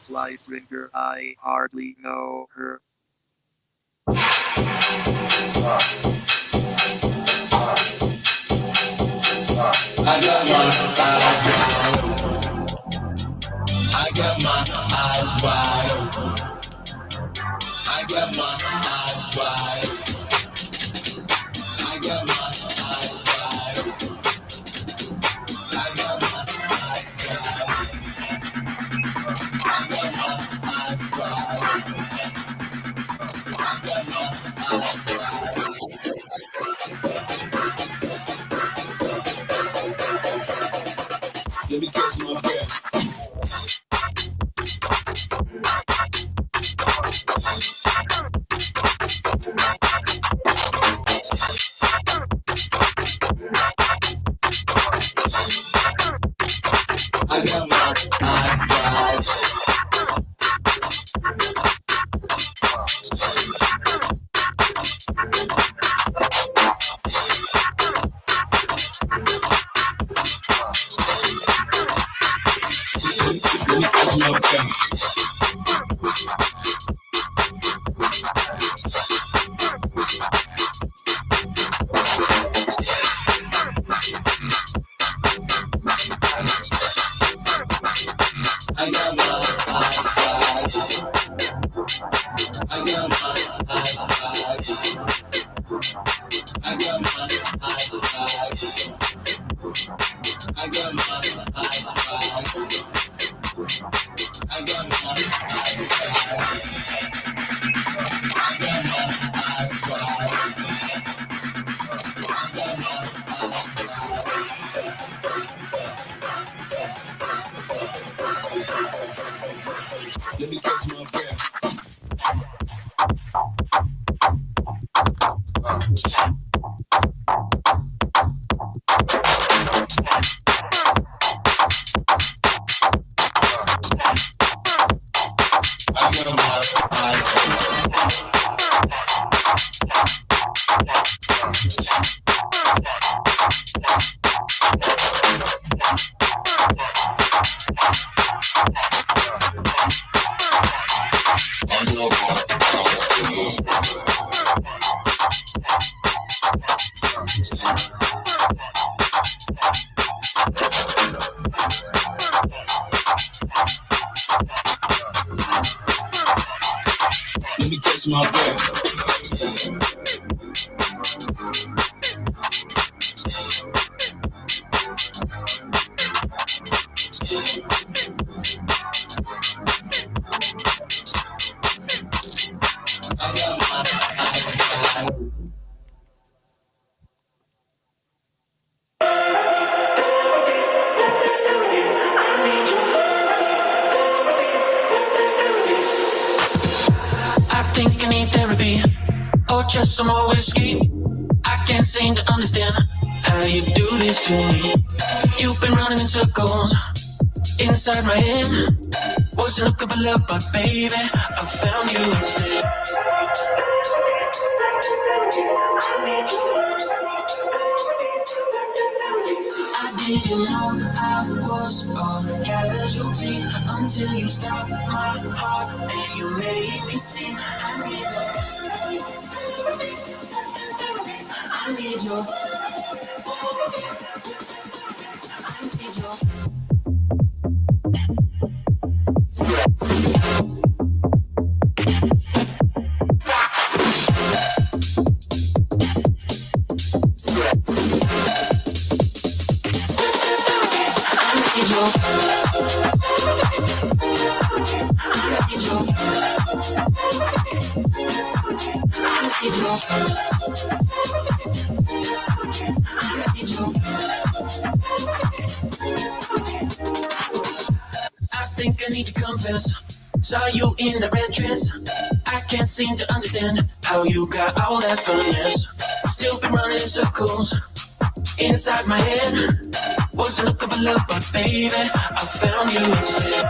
Lightbringer, I hardly know her. I got my eyes wide open. I got my eyes wide open. I got my eyes wide open. I got my eyes wide open. I got my eyes wide open. I got my eyes wide open. I got my eyes wide open. Let me catch my breath. I got my eyes wide. Let me catch my breath. I got my eyes wide. I got my eyes wide. I got my eyes wide. I got my eyes wide. I got my eyes wide. I got my eyes wide. I got my eyes wide. Let me catch my breath. Let me catch my breath. I think I need therapy or just some more whiskey. I can't seem to understand how you do this to me. You've been running in circles inside my head. Wasn't looking for love, but baby, I found you instead. I didn't know I was a casualty until you stopped my heart and you made me see I need your, I need your, I need your. I think I need to confess. Saw you in the red dress. I can't seem to understand how you got all that finesse. Still been running in circles inside my head. Wasn't looking for love, but baby, I found you instead.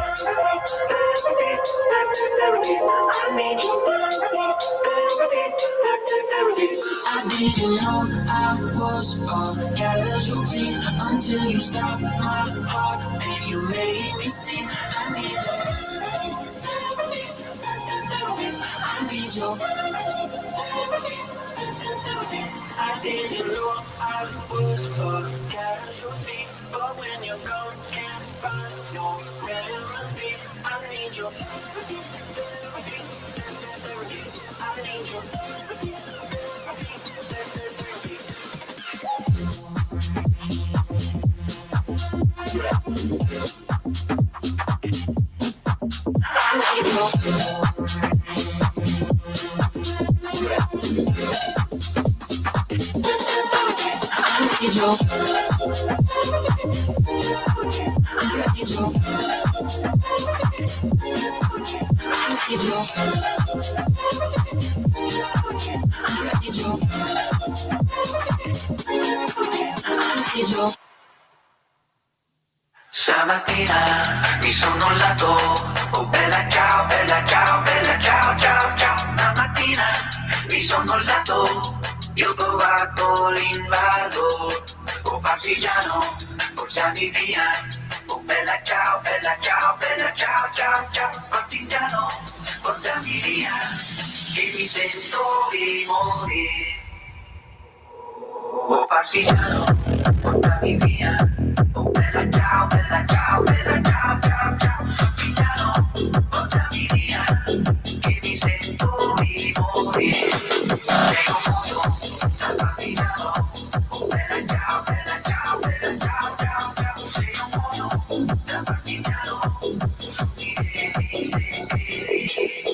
I didn't know I was a casualty until you stopped my heart and you made me see I need your, I need your. I didn't know I was a casualty, but when you're gone, can't find no remedy. I need your, I need your. Stamattina mi sono alzato, oh bella ciao, bella ciao, bella ciao, ciao, ciao. Stamattina mi sono alzato, io ho trovato l'invasor, oh partigiano, portami via, oh bella ciao, bella ciao, bella ciao, ciao, ciao. Partigiano, portami via, che mi sento di morire. Oh partigiano, portami via, oh bella ciao, bella ciao, bella ciao, ciao, ciao. Partigiano, portami via, che mi sento di morire. Sei un mondo da partigiano, oh bella ciao, bella ciao, bella ciao, ciao, ciao. Sei un mondo da partigiano, mi devi sentire.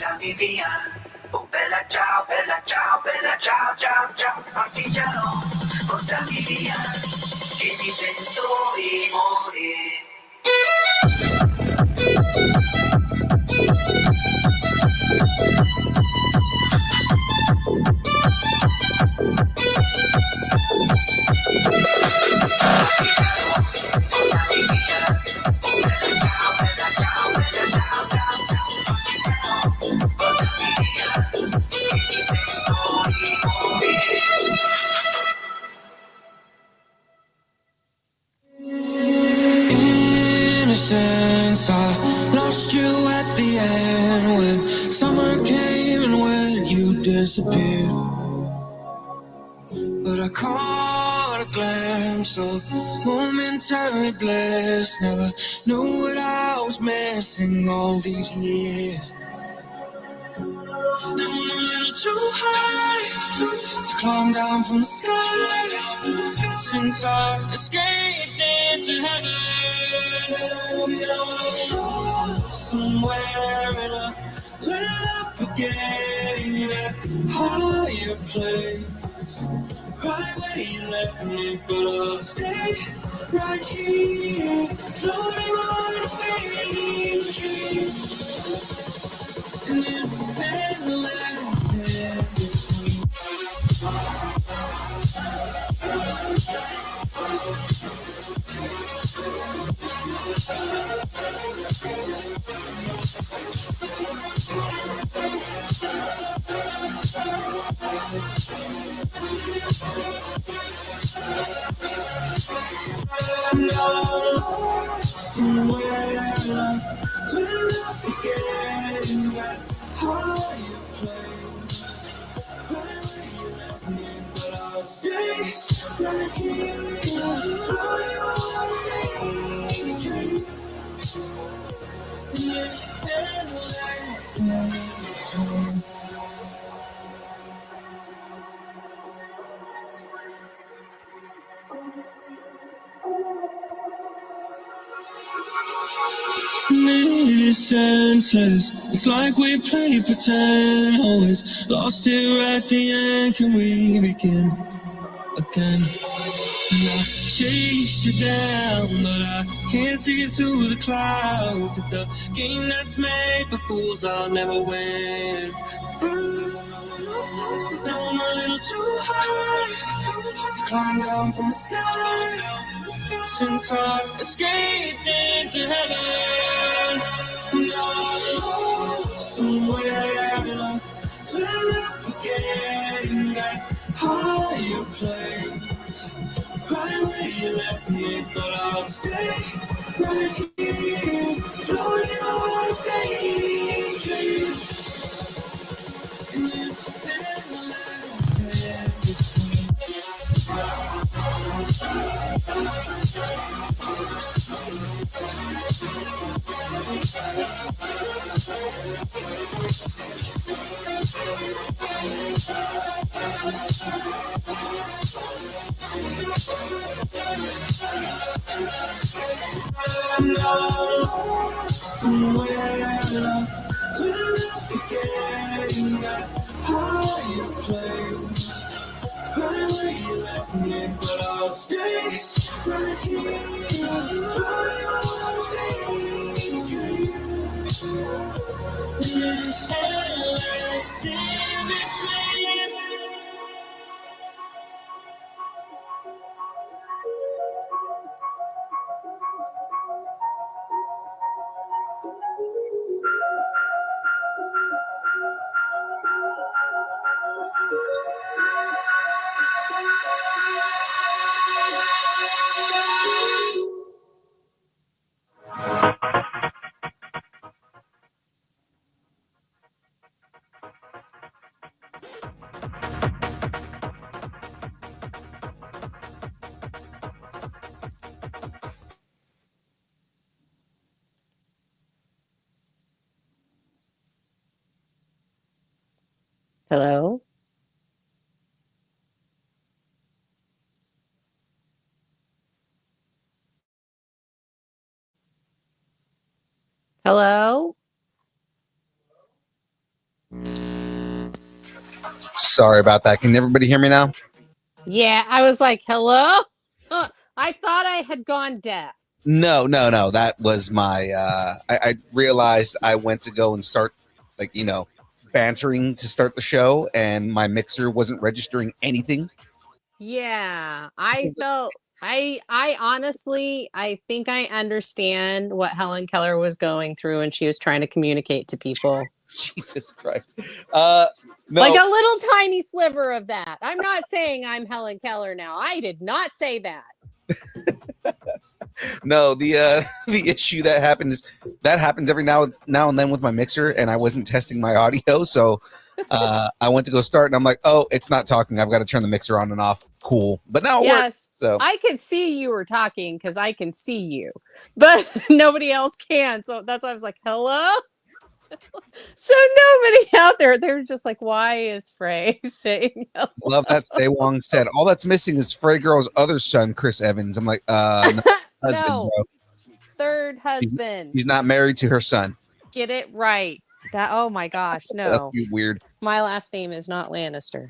portami via. Oh bella ciao, ciao, ciao, partigiano, portami via, che mi sento di morire. Innocence, I lost you at the end when summer came and when you disappeared. But I caught a glimpse of momentary bliss. Never knew what I was missing all these years. Now I'm a little too high to climb down from the sky. Since I escaped into heaven, now I'm lost somewhere in a land of forgetting that higher place. Right where you left me, but I'll stay right here, floating on a fading dream. And this endless in between. Somewhere I'm forgetting that higher place. Right where you left me, but I'll stay right here, floating on a fading dream. And this endless in between. It is senseless. It's like we play pretend. Always lost here at the end. Can we begin again? And I chase you down, but I can't see you through the clouds. It's a game that's made for fools. I'll never win. Now I'm a little too high to climb down from the sky. Since I escaped into heaven, now I'm lost somewhere in a land of forgetting that higher place. Right where you left me, but I'll stay right here, floating on a fading dream. In this endless in between. Somewhere we're forgetting that higher place. Right where you left me, but I'll stay right here, floating on a fading dream. This endless in between. Hello? Hello? Sorry about that. Can everybody hear me now? Yeah, I was like, hello? I thought I had gone deaf. No. That was my. I realized I went to go and start, bantering to start the show, and my mixer wasn't registering anything. Yeah, I felt. I honestly, I think I understand what Helen Keller was going through when she was trying to communicate to people. Jesus Christ. No. Like a little tiny sliver of that. I'm not saying I'm Helen Keller now. I did not say that. No, the issue that happens every now and then with my mixer, and I wasn't testing my audio, so I went to go start, and I'm like, oh, it's not talking. I've got to turn the mixer on and off. Cool, but now it works. So I could see you were talking because I can see you, but nobody else can. So that's why I was like, hello. So nobody out there, they're just like, why is Frey saying hello? Love that. Stay Wong said, all that's missing is Frey Girl's other son, Chris Evans. I'm like, no, husband, no. bro. Third husband. He's not married to her son. Get it right. That. Oh my gosh, no. That's weird. My last name is not Lannister.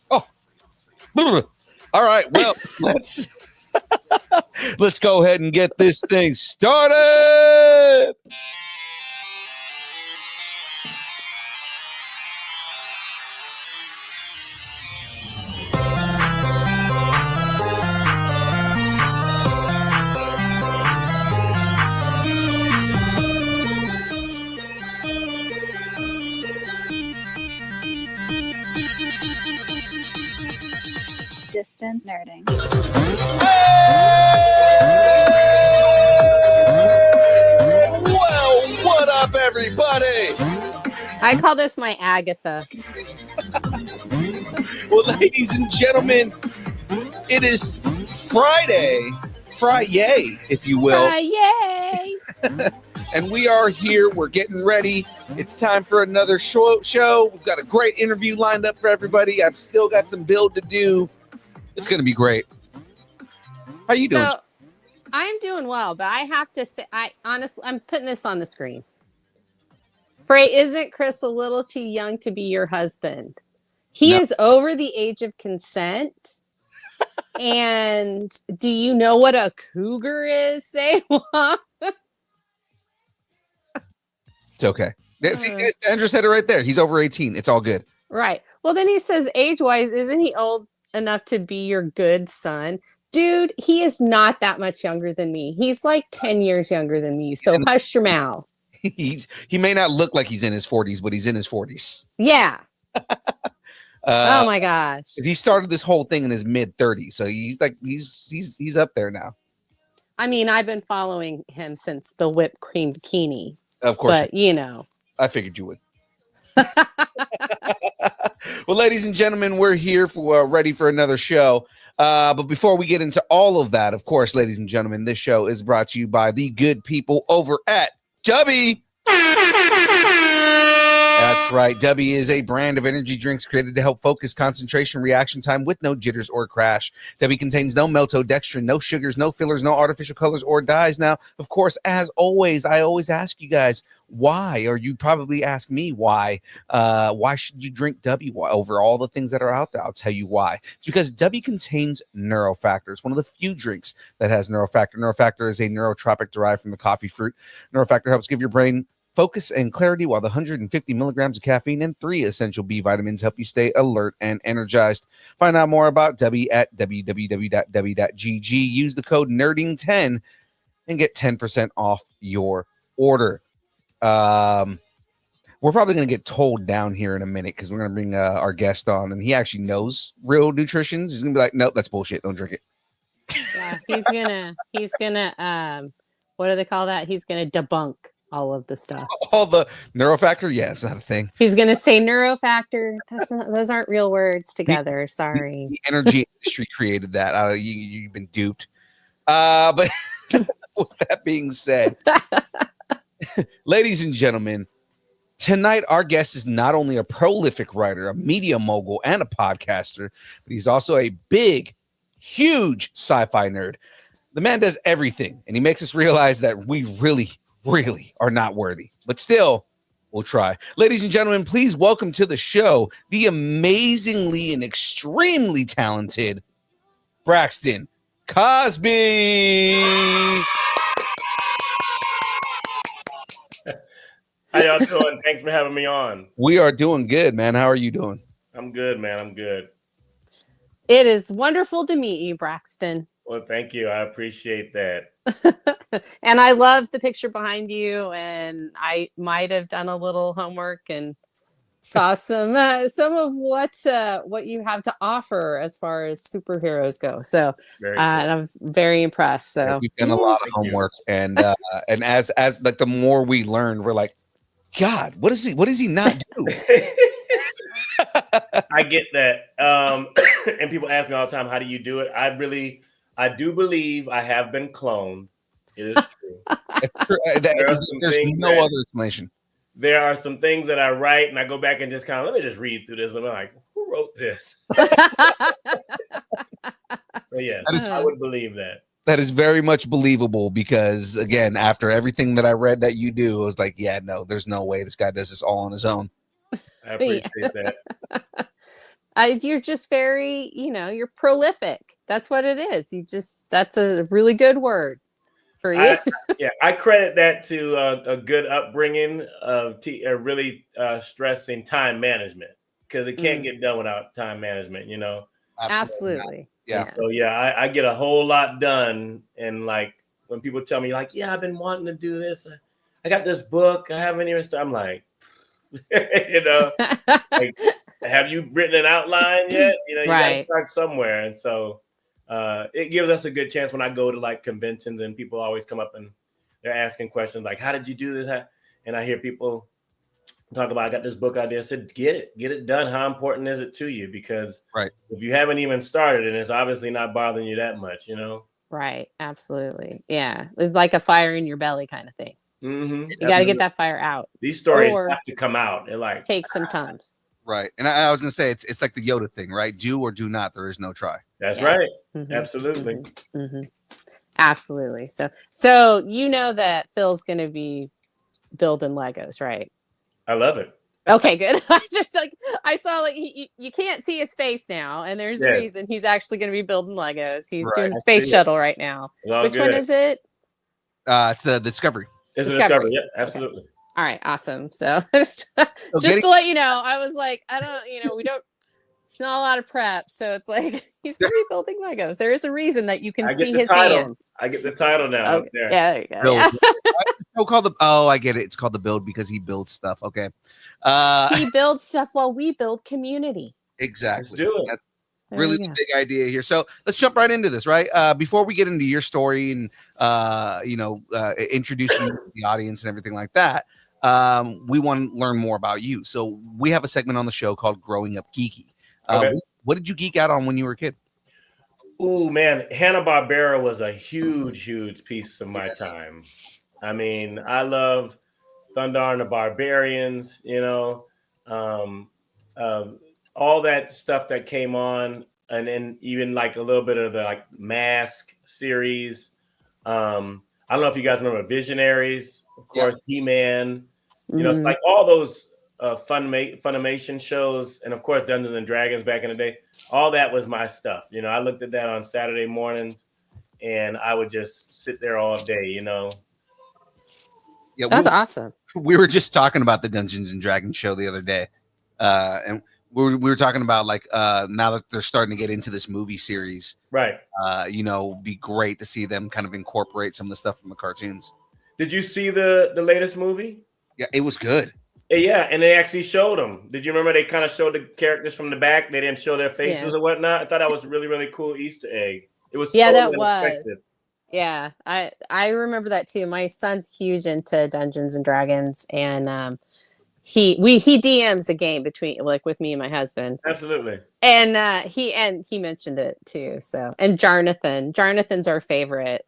Oh. All right. Well, let's go ahead and get this thing started. Distance nerding. Well, what up, everybody? I call this my Agatha. Well, ladies and gentlemen, it is Friday, if you will. Yay! And we are here. We're getting ready. It's time for another show. We've got a great interview lined up for everybody. I've still got some build to do. It's going to be great. How you doing? So, I'm doing well, but I have to say, I'm putting this on the screen. Frey, isn't Chris a little too young to be your husband? He is over the age of consent. And do you know what a cougar is? Say what? It's okay. See, Andrew said it right there. He's over 18. It's all good. Right. Well, then he says, age-wise, isn't he old enough to be your good son? Dude, he is not that much younger than me. He's like 10 years younger than me. So hush your mouth. He may not look like he's in his 40s, but he's in his 40s. Yeah. Oh my gosh. He started this whole thing in his mid 30s. So he's up there now. I mean, I've been following him since the whipped cream bikini. Of course. But you know. I figured you would. Well, ladies and gentlemen, we're here for ready for another show. But before we get into all of that, of course, ladies and gentlemen, this show is brought to you by the good people over at Dubby. That's right. Dubby is a brand of energy drinks created to help focus concentration reaction time with no jitters or crash. Dubby contains no maltodextrin, no sugars, no fillers, no artificial colors or dyes. Now, of course, as always, I always ask you guys, why? Or you probably ask me why. Why should you drink Dubby over all the things that are out there? I'll tell you why. It's because Dubby contains Neurofactor. It's one of the few drinks that has Neurofactor. Neurofactor is a neurotropic derived from the coffee fruit. Neurofactor helps give your brain focus and clarity, while the 150 milligrams of caffeine and 3 essential B vitamins help you stay alert and energized. Find out more about Dubby at www.dubby.gg. Use the code NERDING10 and get 10% off your order. We're probably going to get told down here in a minute because we're going to bring our guest on, and he actually knows real nutrition. He's going to be like, nope, that's bullshit. Don't drink it. Yeah, he's gonna what do they call that? He's gonna debunk all of the stuff. All the Neurofactor? Yeah, it's not a thing. He's going to say Neurofactor. Those aren't real words together. Sorry. The energy industry created that. You've been duped. But with that being said, ladies and gentlemen, tonight our guest is not only a prolific writer, a media mogul, and a podcaster, but he's also a big, huge sci-fi nerd. The man does everything, and he makes us realize that we really are not worthy. But still, We'll try. Ladies and gentlemen, please welcome to the show the amazingly and extremely talented Braxton Cosby. How y'all doing? Thanks for having me on. We are doing good, man. How are you doing? I'm good, man. I'm good. It is wonderful to meet you, Braxton. Well, thank you. I appreciate that. And I love the picture behind you. And I might have done a little homework and saw some of what you have to offer as far as superheroes go. So Very cool. and I'm very impressed. So We've done a lot of Thank you. homework, and as like the more we learn, we're like, God, what does he not do? I get that. And people ask me all the time, how do you do it? I do believe I have been cloned. It is true. It's true. There's no other explanation. There are some things that I write and I go back and just kind of, let me just read through this. And I'm like, who wrote this? So yes, I would believe that. That is very much believable because, again, after everything that I read that you do, I was like, yeah, no, there's no way this guy does this all on his own. I appreciate that. You're just very, you're prolific. That's what it is. That's a really good word for you. I credit that to a good upbringing of really stressing time management because it can't get done without time management, Absolutely. Yeah. So I get a whole lot done, and like when people tell me like, yeah, I've been wanting to do this. I got this book. I haven't even started. I'm like, like, have you written an outline yet? You gotta start somewhere, and so it gives us a good chance when I go to like conventions and people always come up and they're asking questions like, how did you do this? And I hear people talk about, I got this book idea. I said, get it done. How important is it to you? Because if you haven't even started, and it's obviously not bothering you that much, Right. Absolutely. Yeah. It's like a fire in your belly kind of thing. Mm-hmm. You got to get that fire out. These stories have to come out. It like take some time. Right. And I was going to say, it's like the Yoda thing, right? Do or do not. There is no try. That's right. Mm-hmm. Absolutely. Mm-hmm. Absolutely. So you know that Phil's going to be building Legos, right? I love it. Okay, good. I saw like you can't see his face now, and there's a reason. He's actually going to be building Legos. He's doing Space Shuttle right now. Which one is it? It's the Discovery. It's a Discovery. Yeah, absolutely. Okay. All right, awesome. So just to let you know, I was like, we don't. It's not a lot of prep, so it's like he's going to be building Legos. There is a reason that you can see his hands. I get the title now. Okay. Yeah, there you go. Yeah. I get it. It's called the build because he builds stuff. Okay. He builds stuff while we build community. Exactly. Let's do it. That's really the big idea here. So let's jump right into this, right? Before we get into your story and introducing you to the audience and everything like that, we want to learn more about you. So we have a segment on the show called Growing Up Geeky. What did you geek out on when you were a kid? Ooh, man, Hanna-Barbera was a huge piece of my time. I mean, I love Thundar and the Barbarians, all that stuff that came on, and then even like a little bit of the like Mask series. I don't know if you guys remember Visionaries, of course, He-Man. It's like all those Funimation shows, and of course Dungeons and Dragons back in the day. All that was my stuff. I looked at that on Saturday morning, and I would just sit there all day. Yeah, that's awesome. We were just talking about the Dungeons and Dragons show the other day, and we were talking about like now that they're starting to get into this movie series, right? Be great to see them kind of incorporate some of the stuff from the cartoons. Did you see the latest movie? Yeah, it was good. Yeah, and they actually showed them. Did you remember they kind of showed the characters from the back? They didn't show their faces or whatnot. I thought that was a really, really cool Easter egg. It was that was. Yeah, I remember that too. My son's huge into Dungeons and Dragons, and he DMs a game with me and my husband. Absolutely. And he mentioned it too. So, and Jarnathan's our favorite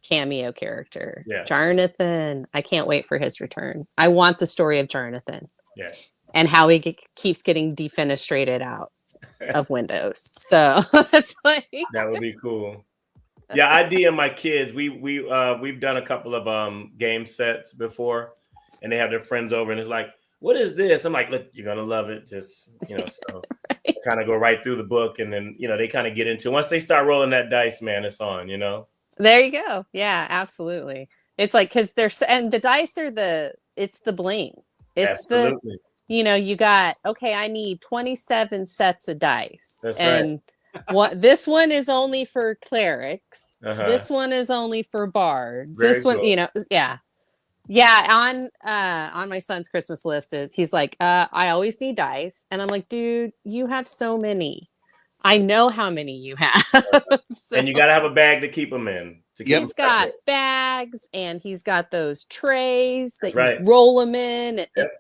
cameo character. Yeah. Jarnathan, I can't wait for his return. I want the story of Jarnathan. Yes. And how he keeps getting defenestrated out of Windows. So that's like that would be cool. Yeah, I DM my kids. We've done a couple of game sets before, and they have their friends over, and it's like, what is this? I'm like, look, you're gonna love it. Just so Right. kind of go right through the book, and then they kind of get into it. Once they start rolling that dice, man, it's on. There you go. Yeah, absolutely. It's like because and the dice are it's the bling. It's the Absolutely, you got okay. I need 27 sets of dice, that's right. and this one is only for clerics. Uh-huh. This one is only for bards. This Very one, cool. yeah. Yeah, on my son's Christmas list he's like, I always need dice. And I'm like, dude, you have so many. I know how many you have. So And you got to have a bag to keep them in. To keep Yep. them he's got separate. bags and he's got those trays that That's right. you roll them in. Yep.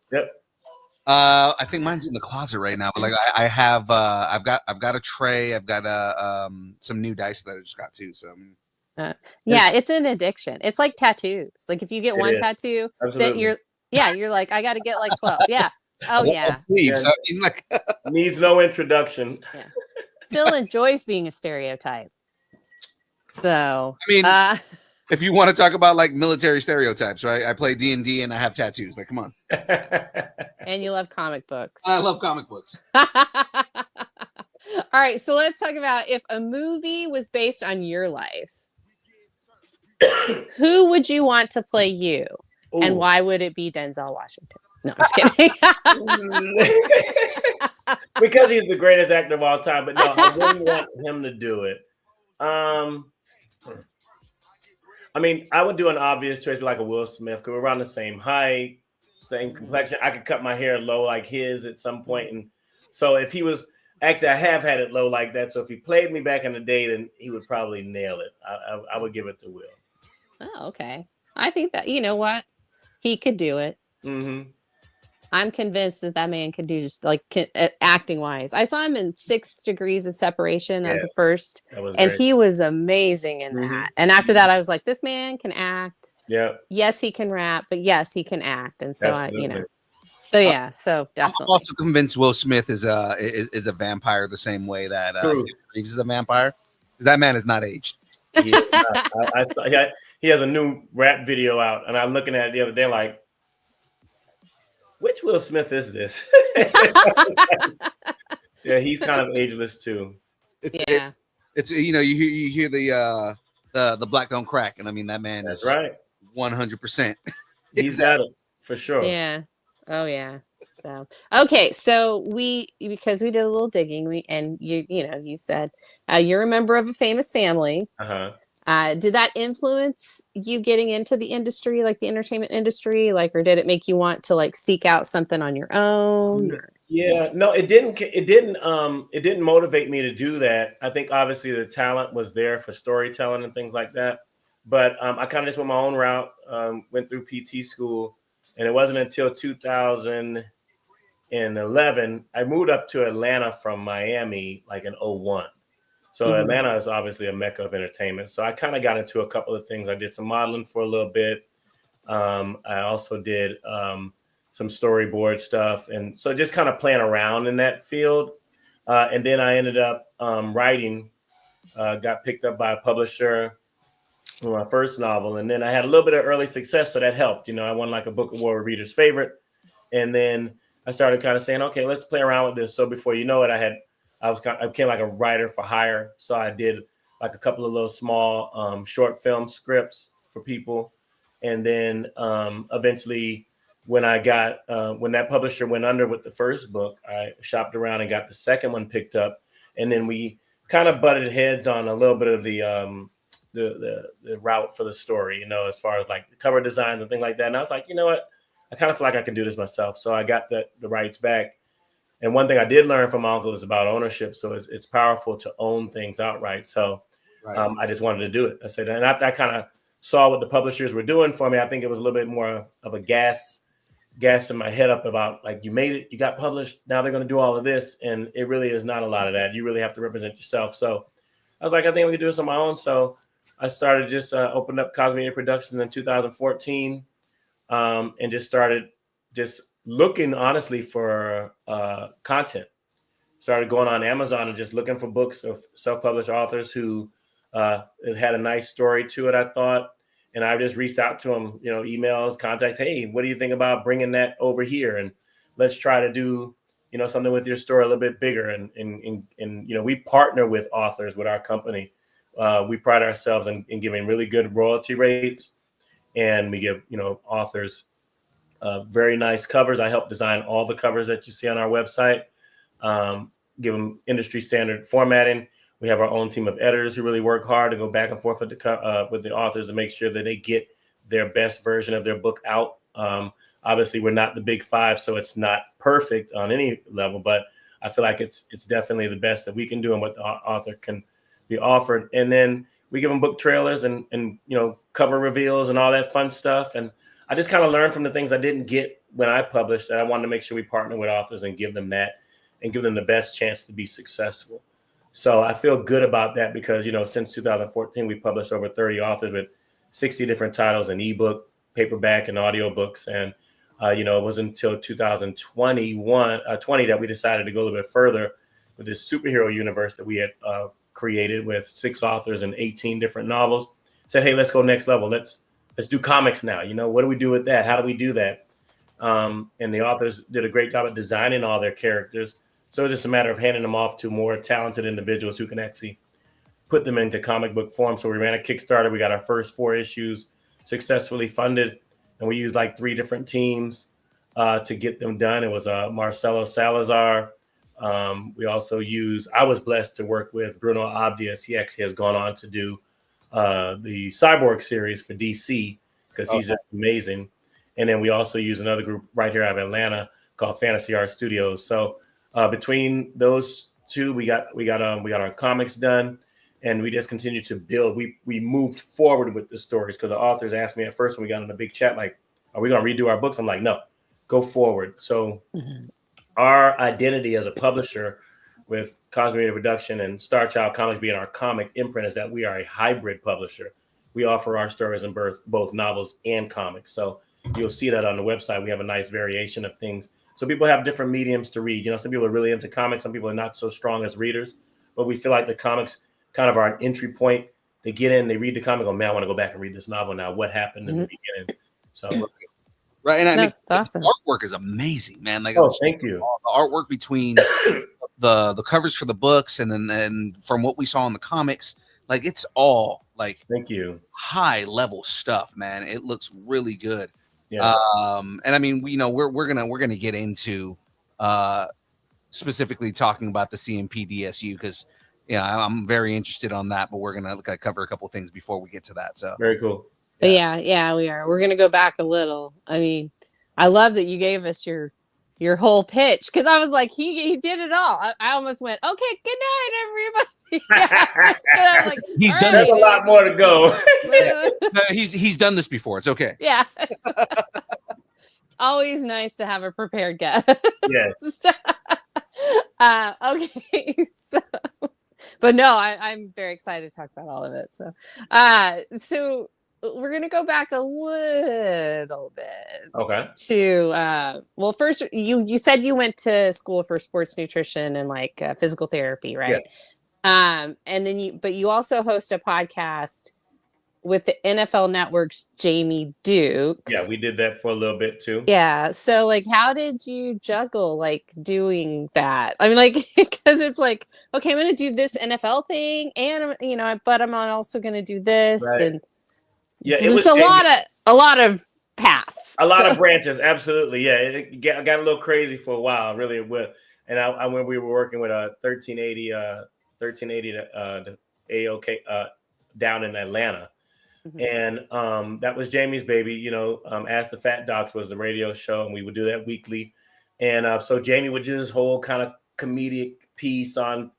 I think mine's in the closet right now, but like I have I've got a tray, I've got some new dice that I just got too. So Yeah, it's an addiction. It's like tattoos. Like if you get It one is. tattoo, that Absolutely. you're like, I got to get like 12. Yeah. Oh yeah. sleeves. Yeah. I mean, like Needs no introduction. Phil enjoys being a stereotype. So I mean, if you want to talk about like military stereotypes, right? I play D&D and I have tattoos. Like, come on. and you love comic books. I love comic books. All right, so let's talk about if a movie was based on your life, who would you want to play you? And Ooh. why would it be Denzel Washington? No, I'm just kidding. Because he's the greatest actor of all time, but no, I wouldn't want him to do it. I mean, I would do an obvious choice like a Will Smith because we're around the same height, same complexion. I could cut my hair low like his at some point. And so if he was actually, I have had it low like that. So if he played me back in the day, then he would probably nail it. I would give it to Will. Oh, okay. I think that, you know what? He could do it. Mm-hmm. I'm convinced that man could do just like acting wise. I saw him in 6 Degrees of Separation. That was the first. That was and great. he was amazing in that. And after that, I was like, this man can act. Yeah. Yes, he can rap, but yes, he can act. And so Absolutely. So yeah, so definitely. I'm also convinced Will Smith is a vampire the same way that Reeves is a vampire. Because that man is not aged. He is not. I saw, he has a new rap video out, and I'm looking at it the other day like, which Will Smith is this? Yeah, he's kind of ageless too. It's you hear the black don't crack, and I mean that man That's is right. 100%. He's got it for sure. Yeah. Oh yeah. So okay, so because we did a little digging, you said you're a member of a famous family. Uh-huh. Did that influence you getting into the industry, like the entertainment industry, or did it make you want to like seek out something on your own? Yeah, no, it didn't motivate me to do that. I think obviously the talent was there for storytelling and things like that. But I kind of just went my own route, went through PT school, and it wasn't until 2011 I moved up to Atlanta from Miami like in 01. So Atlanta is obviously a mecca of entertainment. So I kind of got into a couple of things. I did some modeling for a little bit. I also did some storyboard stuff. And so just kind of playing around in that field. And then I ended up writing, got picked up by a publisher for my first novel. And then I had a little bit of early success. So that helped. I won like a book award reader's favorite. And then I started kind of saying, okay, let's play around with this. So before you know it, I became like a writer for hire. So I did like a couple of little small short film scripts for people. And then eventually when that publisher went under with the first book, I shopped around and got the second one picked up. And then we kind of butted heads on a little bit of the route for the story, as far as like the cover designs and things like that. And I was like, you know what? I kind of feel like I can do this myself. So I got the rights back. And one thing I did learn from my uncle is about ownership. So it's powerful to own things outright. So I just wanted to do it. I said, and after I kind of saw what the publishers were doing for me, I think it was a little bit more of a gas in my head up about like, you made it, you got published. Now they're going to do all of this. And it really is not a lot of that. You really have to represent yourself. So I was like, I think we can do this on my own. So I started just opened up Cosby Media Productions in 2014 and just started looking honestly for content. Started going on Amazon and just looking for books of self-published authors who It had a nice story to it, I thought. And I just reached out to him, emails, contacts. Hey, what do you think about bringing that over here? And let's try to do, something with your story a little bit bigger. And we partner with authors with our company. We pride ourselves in giving really good royalty rates, and we give, authors very nice covers. I help design all the covers that you see on our website. Give them industry standard formatting. We have our own team of editors who really work hard to go back and forth with the authors to make sure that they get their best version of their book out. Obviously, we're not the big five, so it's not perfect on any level, but I feel like it's definitely the best that we can do and what the author can be offered. And then we give them book trailers and cover reveals and all that fun stuff. And I just kind of learned from the things I didn't get when I published that I wanted to make sure we partner with authors and give them that and give them the best chance to be successful. So I feel good about that because, since 2014, we published over 30 authors with 60 different titles in ebook, paperback, and audiobooks. And, it was until 2020 that we decided to go a little bit further with this superhero universe that we had created with 6 authors and 18 different novels. Said, hey, let's go next level. Let's do comics now. What do we do with that? How do we do that? And the authors did a great job at designing all their characters. So it's just a matter of handing them off to more talented individuals who can actually put them into comic book form. So we ran a Kickstarter. We got our first 4 issues successfully funded, and we used like 3 different teams to get them done. It was Marcelo Salazar. I was blessed to work with Bruno Abdias. He actually has gone on to do the Cyborg series for DC because he's just amazing. And then we also use another group right here out of Atlanta called Fantasy Art Studios. So between those 2, we got our comics done, and we just continue to build. We moved forward with the stories because the authors asked me at first when we got in a big chat, like, are we going to redo our books? I'm like, no, go forward. So our identity as a publisher with Cosby Media Production and Star Child Comics being our comic imprint is that we are a hybrid publisher. We offer our stories in both novels and comics. So you'll see that on the website. We have a nice variation of things. So people have different mediums to read. Some people are really into comics. Some people are not so strong as readers. But we feel like the comics kind of are an entry point. They get in, they read the comic, go, man, I want to go back and read this novel now. What happened in the beginning? So, right. And I mean, awesome. the artwork is amazing, man. Like, thank you. The artwork between the covers for the books and from what we saw in the comics, like it's all like thank you, high level stuff, man. It looks really good. Yeah. And I mean, we're gonna get into specifically talking about the CMP DSU because I'm very interested on that, but we're gonna cover a couple things before we get to that. So very cool. Yeah, we are. We're gonna go back a little. I mean, I love that you gave us your whole pitch because I was like, he did it all. I almost went, okay, good night, everybody. Like, he's done There's a lot more to go. He's done this before. It's okay. Yeah. It's always nice to have a prepared guest. Yes. Okay. So, but no, I'm very excited to talk about all of it. So we're gonna go back a little bit. Okay. To well, first you said you went to school for sports nutrition and like physical therapy, right? Yes. And then you also host a podcast with the NFL Network's Jamie Dukes. Yeah, we did that for a little bit too. Yeah. So like, how did you juggle like doing that? I mean, like, because it's like, okay, I'm going to do this NFL thing and, but I'm also going to do this. Right. And yeah, it was a lot of paths. A lot of branches. Absolutely. Yeah. It got a little crazy for a while, really. And when we were working with 1380 the AOK down in Atlanta. And that was Jamie's baby, Ask the Fat Docs was the radio show, and we would do that weekly. And so Jamie would do this whole kind of comedic piece on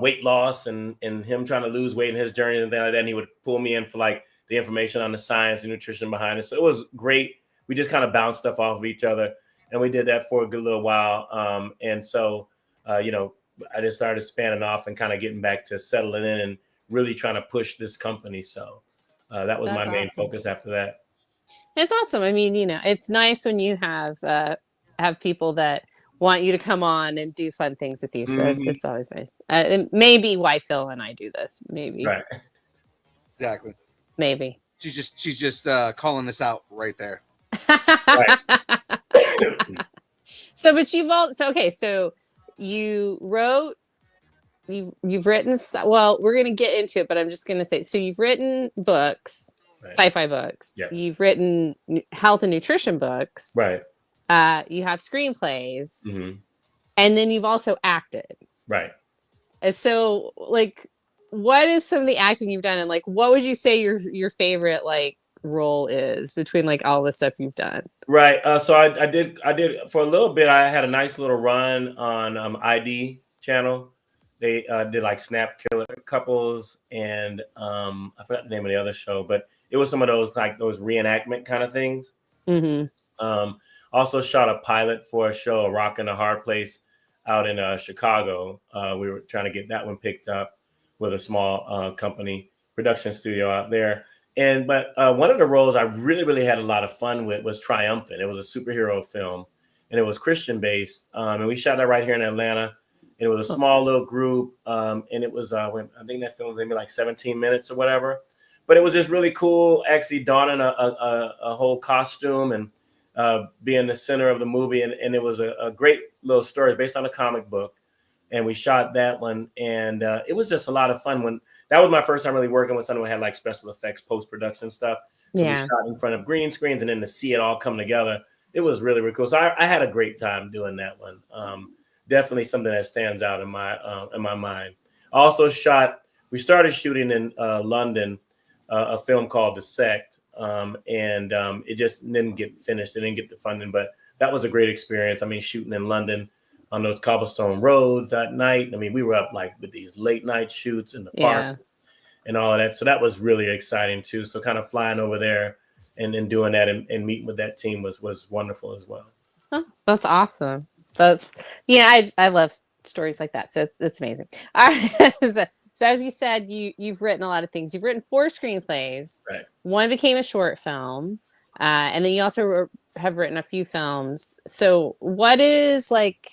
weight loss and him trying to lose weight in his journey and then he would pull me in for like the information on the science and nutrition behind it. So it was great. We just kind of bounced stuff off of each other, and we did that for a good little while. And so, I just started spanning off and kind of getting back to settling in and really trying to push this company. So that was my main focus after that. It's awesome. I mean, it's nice when you have people that want you to come on and do fun things with you. So Mhm. it's always nice. It may be why Phil and I do this. Maybe. Right. Exactly. Maybe. She's just calling us out right there. So, but you've also okay. So you wrote. You've written. Well, we're gonna get into it, but I'm just gonna say. So you've written books, Right. sci-fi books. Yeah. You've written health and nutrition books. Right. You have screenplays, Hmm. and then you've also acted. Right. And so, like, what is some of the acting you've done, and like, what would you say your favorite like role is between like all the stuff you've done? Right. So I did for a little bit. I had a nice little run on ID channel. They did like Snap Killer Couples, and I forgot the name of the other show, but it was some of those like those reenactment kind of things. Mm-hmm. Also shot a pilot for a show, A Rock and a Hard Place, out in Chicago. We were trying to get that one picked up with a small company production studio out there. But one of the roles I really had a lot of fun with was Triumphant. It was a superhero film, and it was Christian based. And we shot that right here in Atlanta. And it was a small little group, and it was I think that film was maybe like 17 minutes or whatever. But it was just really cool, actually donning a whole costume and being the center of the movie. And it was a great little story based on a comic book. And we shot that one, and it was just a lot of fun. When that was my first time really working with someone who had like special effects, post production stuff. So we shot in front of green screens, and then to see it all come together, it was really cool. So I had a great time doing that one. Definitely something that stands out in my mind. I also shot. We started shooting in London, a film called The Sect, and it just didn't get finished. It didn't get the funding, but that was a great experience. I mean, shooting in London on those cobblestone roads at night. I mean, we were up like with these late night shoots in the park and all of that. So that was really exciting too. So kind of flying over there and doing that and meeting with that team was wonderful as well. Oh, that's awesome. That's I love stories like that. So it's amazing. All right. So as you said, you've written a lot of things. You've written 4 screenplays. Right. One became a short film, and then you also have written a few films. So what is like?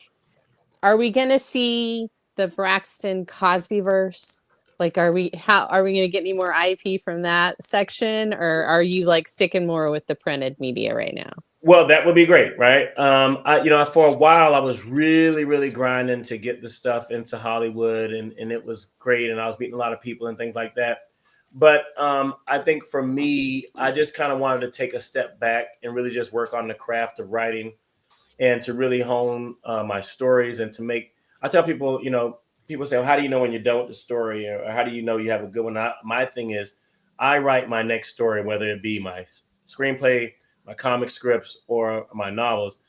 Are we gonna see the Braxton Cosby verse? Like, are we gonna get any more IP from that section, or are you like sticking more with the printed media right now? Well, that would be great, right? For a while, I was really grinding to get the stuff into Hollywood, and it was great, and I was meeting a lot of people and things like that. But I think for me, I just kind of wanted to take a step back and really just work on the craft of writing, and to really hone my stories, and to make. I tell people, people say, well, how do you know when you're done with the story, or how do you know you have a good one? My thing is, I write my next story, whether it be my screenplay, my comic scripts, or my novels.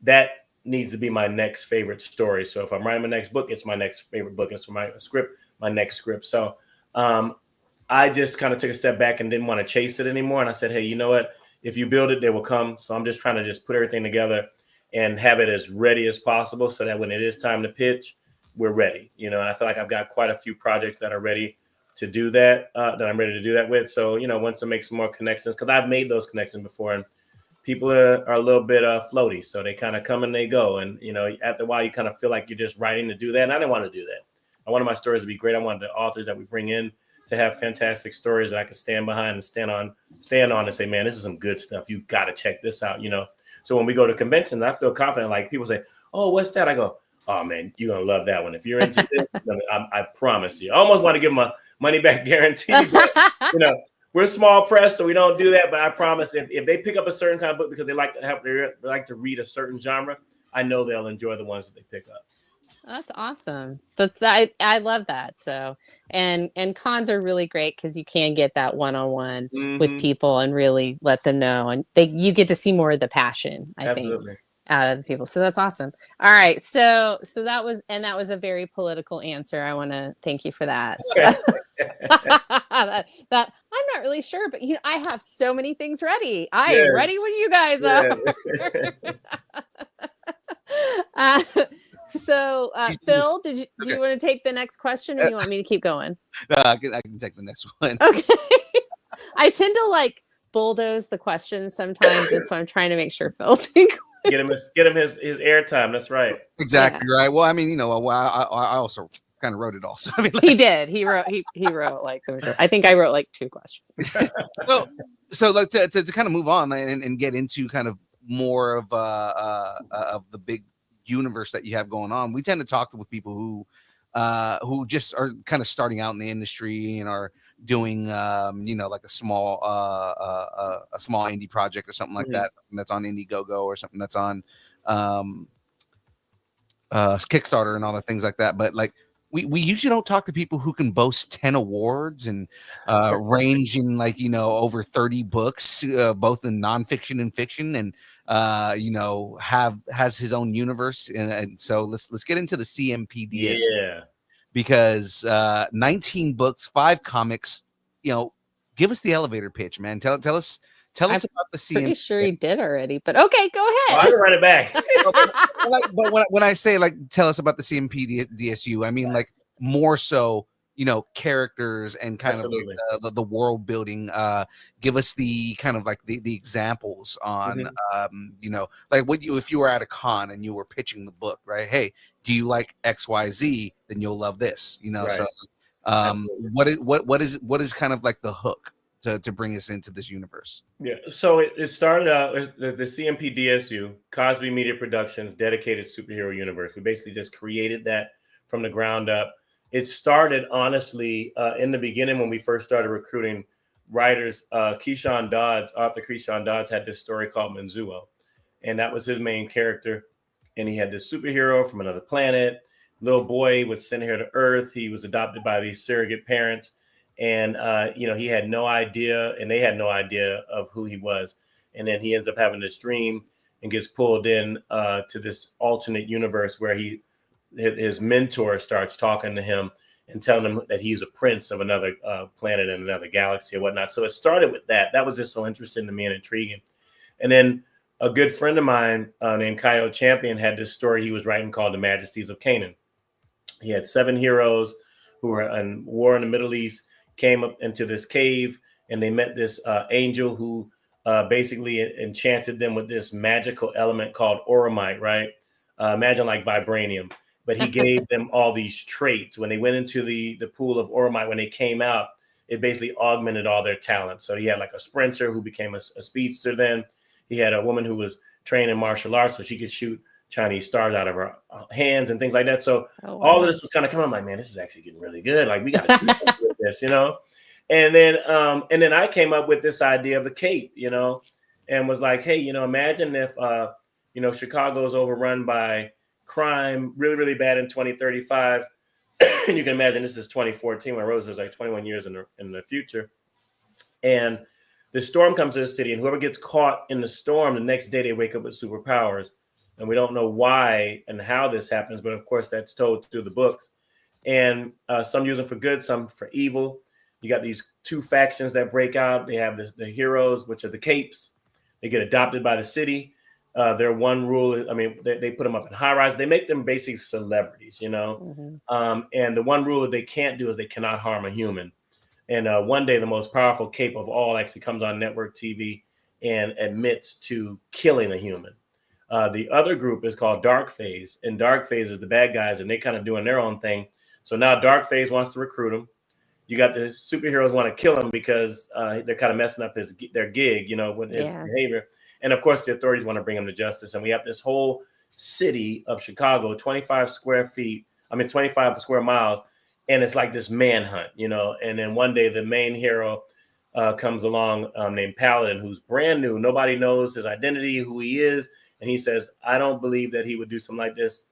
That needs to be my next favorite story. So if I'm writing my next book, it's my next favorite book. It's for my script, my next script. So I just kind of took a step back and didn't want to chase it anymore. And I said, hey, you know what? If you build it, they will come. So I'm just trying to just put everything together and have it as ready as possible, so that when it is time to pitch, we're ready. And I feel like I've got quite a few projects that are ready to do that, that I'm ready to do that with. So, once I make some more connections, because I've made those connections before, and people are a little bit floaty. So they kind of come and they go. And, after a while, you kind of feel like you're just writing to do that. And I didn't want to do that. I wanted my stories to be great. I wanted the authors that we bring in to have fantastic stories that I could stand behind and stand on and say, man, this is some good stuff. You've got to check this out, So when we go to conventions, I feel confident. Like people say, oh, what's that? I go, oh, man, you're going to love that one. If you're into this, I promise you. I almost want to give them a money back guarantee. But, we're small press, so we don't do that. But I promise, if they pick up a certain kind of book because they like to read a certain genre, I know they'll enjoy the ones that they pick up. That's awesome. So I love that. So and cons are really great because you can get that one-on-one with people and really let them know, and you get to see more of the passion, I think, out of the people. So that's awesome. All right. So that was a very political answer. I want to thank you for that. So, that I'm not really sure, but I have so many things ready. I am ready when you guys are. So Phil, do you want to take the next question, or you want me to keep going? I can take the next one. Okay. I tend to bulldoze the questions sometimes, and so I'm trying to make sure Phil's included. Get him his airtime. That's right. Exactly right. Well, I mean, you know, I also kind of wrote it also. I mean, like, He did. He wrote like I think I wrote like 2 questions. so like to kind of move on and get into kind of more of the big universe that you have going on. We tend to talk with people who just are kind of starting out in the industry and are doing you know, like a small indie project or something like that, something that's on Indiegogo or something that's on Kickstarter and all the things like that. But like we usually don't talk to people who can boast 10 awards and range in, like, you know, over 30 books, both in nonfiction and fiction, and you know, has his own universe. And so let's get into the CMPDS. Yeah. Because 19 books, 5 comics, you know, give us the elevator pitch, man. Tell us about the CMPDS. Pretty sure he did already, but okay, go ahead. I can run it back. But when I say, like, tell us about the CMPDSU, I mean, like, more so, you know, characters and kind Absolutely. of like the world building. Give us the kind of like the examples on you know, like if you were at a con and you were pitching the book, right? Hey, do you like XYZ? Then you'll love this, you know. Right. So what is kind of like the hook to bring us into this universe? Yeah, so it started out as the CMPDSU, Cosby Media Productions, dedicated superhero universe. We basically just created that from the ground up. It started, honestly, in the beginning when we first started recruiting writers. Keyshawn Dodds, author Keyshawn Dodds, had this story called Menzuo, and that was his main character. And he had this superhero from another planet. Little boy was sent here to Earth. He was adopted by these surrogate parents. And, you know, he had no idea, and they had no idea of who he was. And then he ends up having this dream and gets pulled in to this alternate universe where his mentor starts talking to him and telling him that he's a prince of another planet in another galaxy or whatnot. So it started with that. That was just so interesting to me and intriguing. And then a good friend of mine named Kyle Champion had this story he was writing called The Majesties of Canaan. He had 7 heroes who were in war in the Middle East, came up into this cave, and they met this angel who basically enchanted them with this magical element called oromite, right? Imagine like vibranium. But he gave them all these traits. When they went into the pool of oromite, when they came out, it basically augmented all their talents. So he had like a sprinter who became a speedster then. He had a woman who was trained in martial arts, so she could shoot Chinese stars out of her hands and things like that. So all of this was kind of coming. I'm like, man, this is actually getting really good. Like, we got to do something with this, you know? And then I came up with this idea of the cape, you know, and was like, hey, you know, imagine if, you know, Chicago is overrun by crime really, really bad in 2035. And you can imagine this is 2014 when Rose was like 21 years in the future. And the storm comes to the city, and whoever gets caught in the storm, the next day they wake up with superpowers. And we don't know why and how this happens, but of course that's told through the books. And some use them for good, some for evil. You got these 2 factions that break out. They have the heroes, which are the capes. They get adopted by the city. Their one rule is, I mean, they put them up in high rise. They make them basically celebrities, you know. And the one rule that they can't do is they cannot harm a human. And one day the most powerful cape of all actually comes on network TV and admits to killing a human. The other group is called Dark Phase, and Dark Phase is the bad guys, and they kind of doing their own thing. So now Dark Phase wants to recruit him. You got the superheroes want to kill him because they're kind of messing up their gig, you know, with his behavior. And of course, the authorities want to bring him to justice. And we have this whole city of Chicago, 25 square miles, and it's like this manhunt, you know. And then one day the main hero comes along named Paladin, who's brand new. Nobody knows his identity, who he is. And he says, I don't believe that he would do something like this,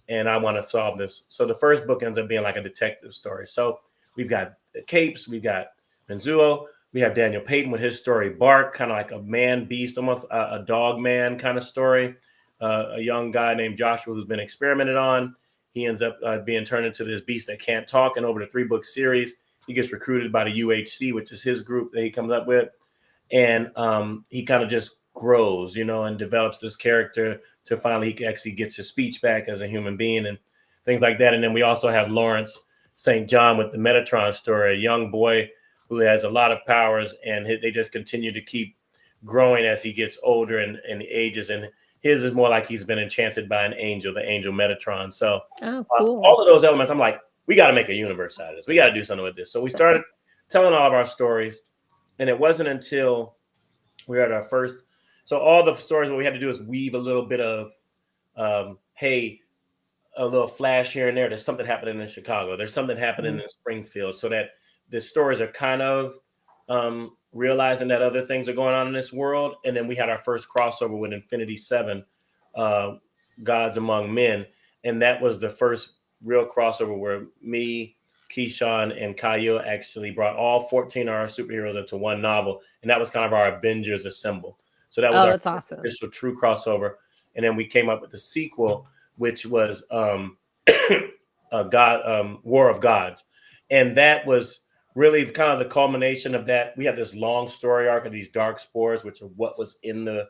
and I want to solve this. So the first book ends up being like a detective story. So we've got the capes, we've got Menzuo, we have Daniel Payton with his story, Bark, kind of like a man beast, almost a dog man kind of story. A young guy named Joshua who's been experimented on. He ends up being turned into this beast that can't talk. And over the 3-book series, he gets recruited by the UHC, which is his group that he comes up with. And he kind of just grows, you know, and develops this character to finally he actually gets his speech back as a human being and things like that. And then we also have Lawrence St. John with the Metatron story, a young boy who has a lot of powers, and they just continue to keep growing as he gets older and ages. And His is more like he's been enchanted by an angel, the angel Metatron. So cool. all of those elements, I'm like, we got to make a universe out of this. We got to do something with this. So we started telling all of our stories, and it wasn't until we were at our first. So all the stories, what we had to do is weave a little bit of, hey, a little flash here and there. There's something happening in Chicago. There's something happening in Springfield, so that the stories are kind of realizing that other things are going on in this world. And then we had our first crossover with Infinity 7, Gods Among Men. And that was the first real crossover where me, Keyshawn, and Kyle actually brought all 14 of our superheroes into one novel. And that was kind of our Avengers Assemble. So that was our that's awesome. official true crossover. And then we came up with the sequel, which was War of Gods. And that was really kind of the culmination of that. We had this long story arc of these dark spores, which are what was in the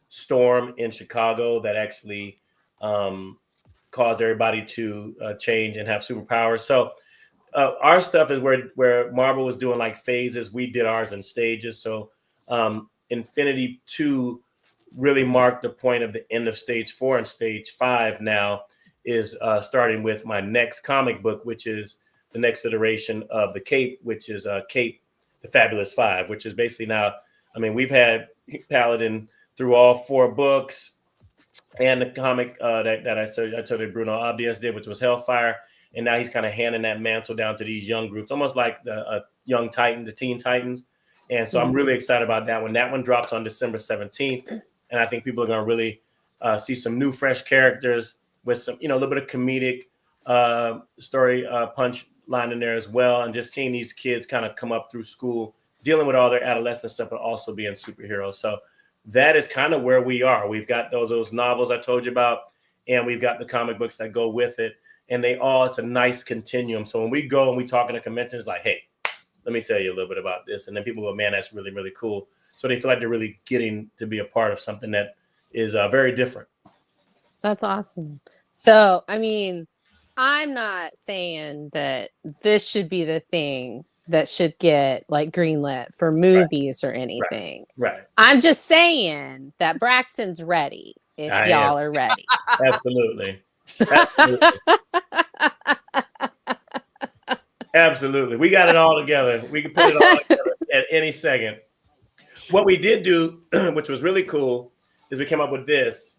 storm in Chicago that actually caused everybody to change and have superpowers. So our stuff is where Marvel was doing like phases. We did ours in stages. So Infinity 2 really marked the point of the end of stage 4, and stage 5 now is starting with my next comic book, which is the next iteration of the Cape, which is Cape, the Fabulous Five, which is basically now, I mean, we've had Paladin through all 4 books, and the comic that I told you Bruno Abdias did, which was Hellfire, and now he's kind of handing that mantle down to these young groups, almost like the Young Titan, the Teen Titans. And so I'm really excited about that one. That one drops on December 17th, and I think people are going to really see some new, fresh characters with some, a little bit of comedic story punch line in there as well, and just seeing these kids kind of come up through school, dealing with all their adolescent stuff, but also being superheroes. So that is kind of where we are. We've got those novels I told you about, and we've got the comic books that go with it, and it's a nice continuum. So when we go and we talk in a convention, it's like, hey, let me tell you a little bit about this, and then people go, man, that's really, really cool. So they feel like they're really getting to be a part of something that is very different. That's awesome. So, I mean, I'm not saying that this should be the thing that should get like greenlit for movies or anything. Right. I'm just saying that Braxton's ready if y'all are ready. Absolutely. Absolutely. We got it all together. We can put it all together at any second. What we did do, which was really cool, is we came up with this.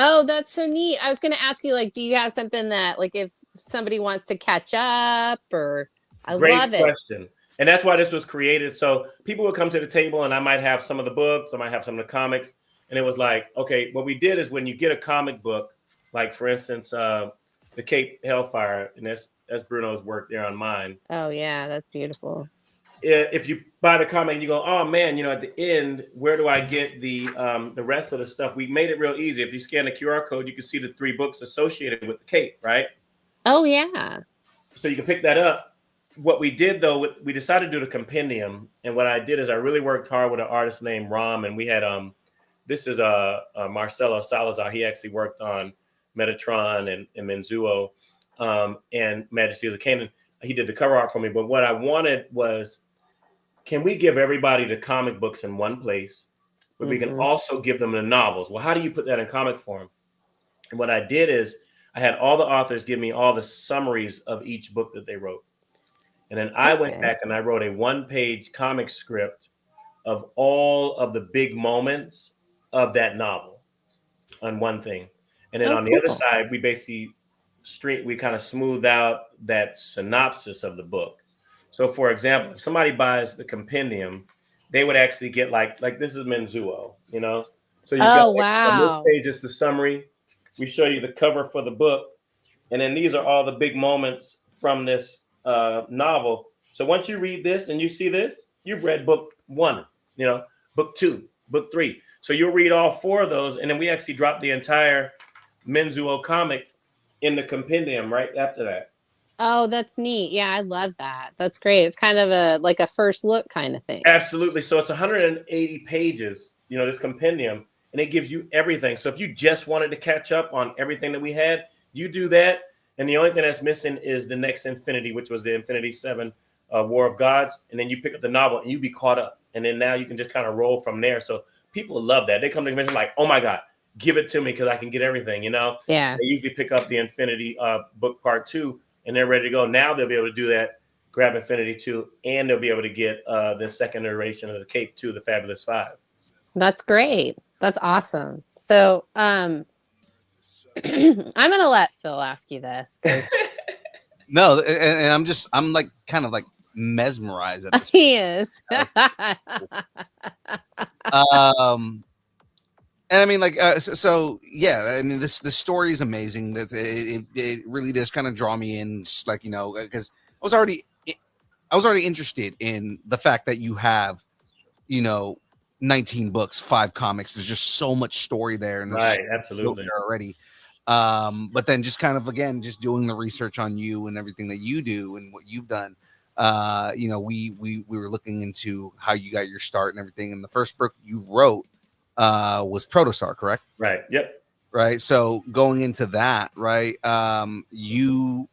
Oh, that's so neat. I was going to ask you, like, do you have something that, like, if somebody wants to catch up or Great love it. question. And that's why this was created. So people would come to the table and I might have some of the books, I might have some of the comics. And it was like, okay, what we did is when you get a comic book, like for instance, the Cape Hellfire, and that's Bruno's work there on mine. Oh yeah, that's beautiful. If you buy the comic and you go, oh man, at the end, where do I get the rest of the stuff? We made it real easy. If you scan the QR code, you can see the 3 books associated with the Cape, right? Oh yeah. So you can pick that up. What we did though, we decided to do the compendium, and what I did is I really worked hard with an artist named Ram, and we had this is Marcelo Salazar. He actually worked on Metatron and Menzuo and Majesty of the Canaan. He did the cover art for me, but what I wanted was, can we give everybody the comic books in one place, but we can also give them the novels? Well, how do you put that in comic form? And what I did is I had all the authors give me all the summaries of each book that they wrote. And then I went back and I wrote a 1-page comic script of all of the big moments of that novel on one thing. And then on the other side, we basically we kind of smoothed out that synopsis of the book. So for example, if somebody buys the compendium, they would actually get like this is Menzuo, So you got on this page is the summary. We show you the cover for the book. And then these are all the big moments from this novel. So once you read this and you see this, you've read book 1, book 2, book 3. So you'll read all 4 of those, and then we actually drop the entire Menzuo comic in the compendium right after that. Oh, that's neat. Yeah, I love that. That's great. It's kind of a first look kind of thing. Absolutely. So it's 180 pages, this compendium, and it gives you everything. So if you just wanted to catch up on everything that we had, you do that. And the only thing that's missing is the next Infinity, which was the Infinity 7 War of Gods. And then you pick up the novel and you be caught up. And then now you can just kind of roll from there. So people love that. They come to the convention like, oh my God, give it to me because I can get everything. Yeah. They usually pick up the Infinity book part 2 and they're ready to go. Now they'll be able to do that, grab Infinity 2, and they'll be able to get the second iteration of the Cape 2, the Fabulous 5. That's great. That's awesome. So, I'm gonna let Phil ask you this because No, and I'm like kind of like mesmerized at this. he is. And I mean, like, so yeah, I mean, the story is amazing. That it really does kind of draw me in, just like, because I was already interested in the fact that you have, 19 books, 5 comics. There's just so much story there, and there's Right, just absolutely. there already. But then just kind of again, just doing the research on you and everything that you do and what you've done. We were looking into how you got your start and everything. And the first book you wrote was Protostar, correct? Right. Yep. Right. So going into that, right, you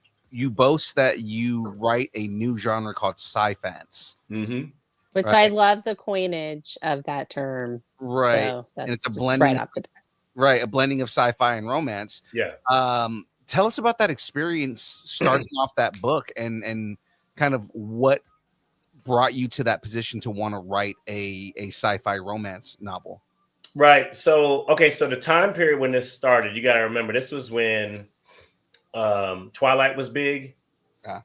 boast that you write a new genre called sci-fans. Mm-hmm. Which Right. I love the coinage of that term. Right. So that's And it's a just blending, right off the right, a blending of sci-fi and romance. Yeah. Tell us about that experience starting off that book and kind of what brought you to that position to want to write a sci-fi romance novel. Right. So, okay. So the time period when this started, you got to remember, this was when Twilight was big. Yeah.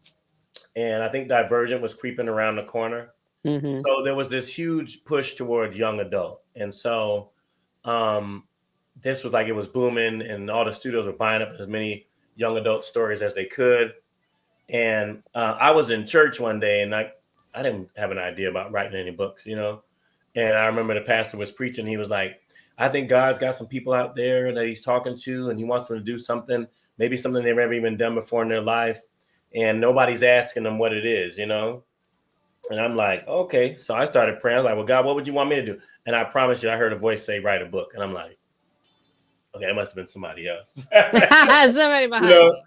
And I think Divergent was creeping around the corner. Mm-hmm. So there was this huge push towards young adult. And so this was like, it was booming and all the studios were buying up as many young adult stories as they could. And I was in church one day and I didn't have an idea about writing any books, And I remember the pastor was preaching. He was like, I think God's got some people out there that he's talking to and he wants them to do something, maybe something they've never even done before in their life. And nobody's asking them what it is, And I'm like, okay. So I started praying. I was like, well, God, what would you want me to do? And I promise you, I heard a voice say, write a book. And I'm like, okay, it must have been somebody else. Somebody behind me.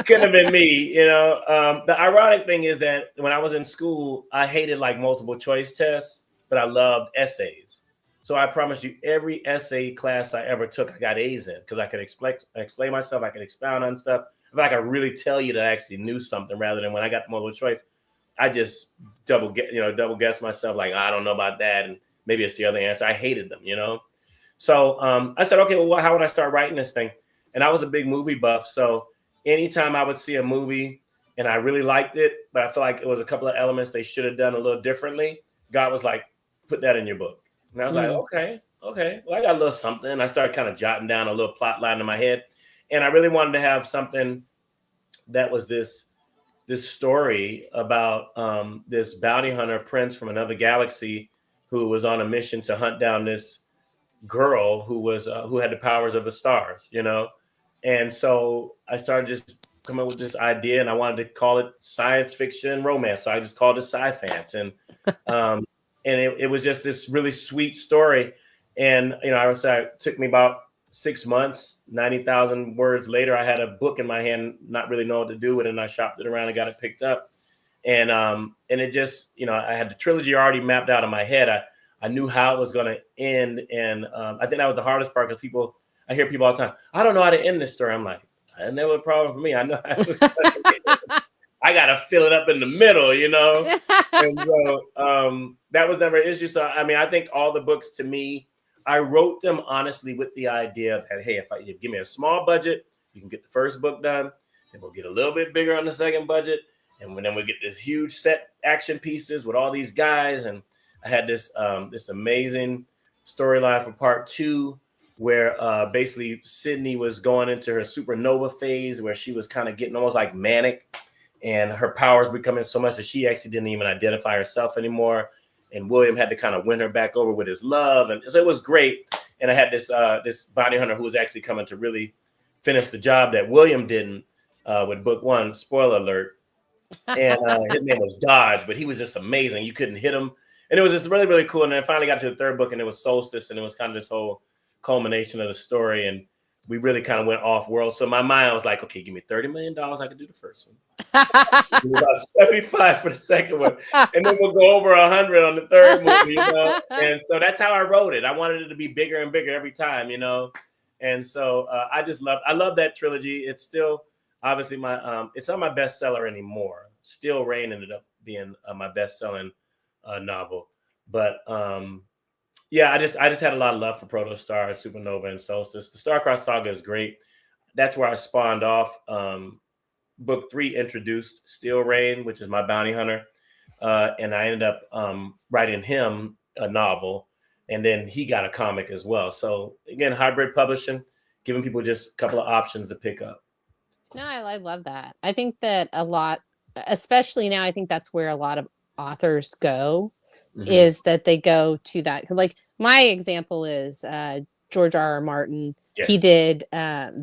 Couldn't have been me, The ironic thing is that when I was in school, I hated like multiple choice tests, but I loved essays. So I promise you, every essay class I ever took, I got A's in because I could explain myself. I could expound on stuff. If I could really tell you that I actually knew something rather than when I got multiple choice, I just double guess myself. Like, I don't know about that. And maybe it's the other answer. I hated them, So I said, okay, well, how would I start writing this thing? And I was a big movie buff. So anytime I would see a movie and I really liked it, but I felt like it was a couple of elements they should have done a little differently, God was like, put that in your book. And I was like, okay. Well, I got a little something. I started kind of jotting down a little plot line in my head. And I really wanted to have something that was this story about this bounty hunter prince from another galaxy who was on a mission to hunt down this girl who had the powers of the stars, And so I started just coming up with this idea, and I wanted to call it science fiction romance. So I just called it sci-fans, and it was just this really sweet story. And I would say it took me about 6 months, 90,000 words later, I had a book in my hand, not really know what to do with it, and I shopped it around and got it picked up. And it just, I had the trilogy already mapped out in my head. I knew how it was going to end, and I think that was the hardest part because I hear people all the time, I don't know how to end this story. I'm like, I didn't have a problem for me. I know I got to fill it up in the middle, And so that was never an issue. So, I mean, I think all the books to me, I wrote them honestly with the idea that, hey, if you give me a small budget, you can get the first book done, then we'll get a little bit bigger on the second budget, and then we'll get this huge set action pieces with all these guys. And I had this amazing storyline for part 2 where basically Sydney was going into her supernova phase where she was kind of getting almost like manic, and her powers becoming so much that she actually didn't even identify herself anymore. And William had to kind of win her back over with his love. And so it was great. And I had this bounty hunter who was actually coming to really finish the job that William didn't with book 1, spoiler alert. And his name was Dodge, but he was just amazing. You couldn't hit him. And it was just really, really cool. And then I finally got to the third book, and it was Solstice, and it was kind of this whole culmination of the story. And we really kind of went off world. So in my mind, I was like, okay, give me $30 million, I could do the first one. Give me about 75 for the second one, and then we'll go over 100 on the third movie, you know. And so that's how I wrote it. I wanted it to be bigger and bigger every time, you know. And so I love that trilogy. It's still obviously it's not my bestseller anymore. Still Rain ended up being my best-selling novel, but yeah, I just had a lot of love for Protostar, Supernova, and Solstice. The Starcross Saga is great. That's where I spawned off. Book 3 introduced Steel Rain, which is my bounty hunter, and I ended up writing him a novel, and then he got a comic as well. So again, hybrid publishing, giving people just a couple of options to pick up. No, I love that. I think that a lot, especially now, I think that's where a lot of authors go, is that they go to that. Like my example is George R. R. Martin. Yes. He did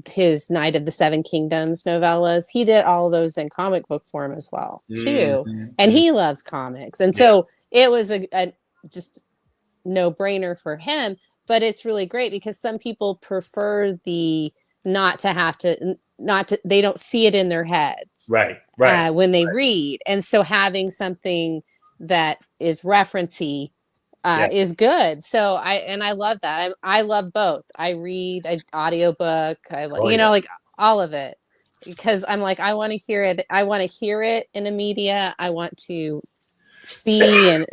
his Night of the Seven Kingdoms novellas. He did all of those in comic book form as well, too. And he loves comics. And so it was a just no-brainer for him. But it's really great because some people prefer the they don't see it in their heads. Right. When they read. And so having something that is referencey is good. So I love that. I love both. I read an audiobook. Like all of it, because I'm like, I want to hear it. I want to hear it in a media. I want to see and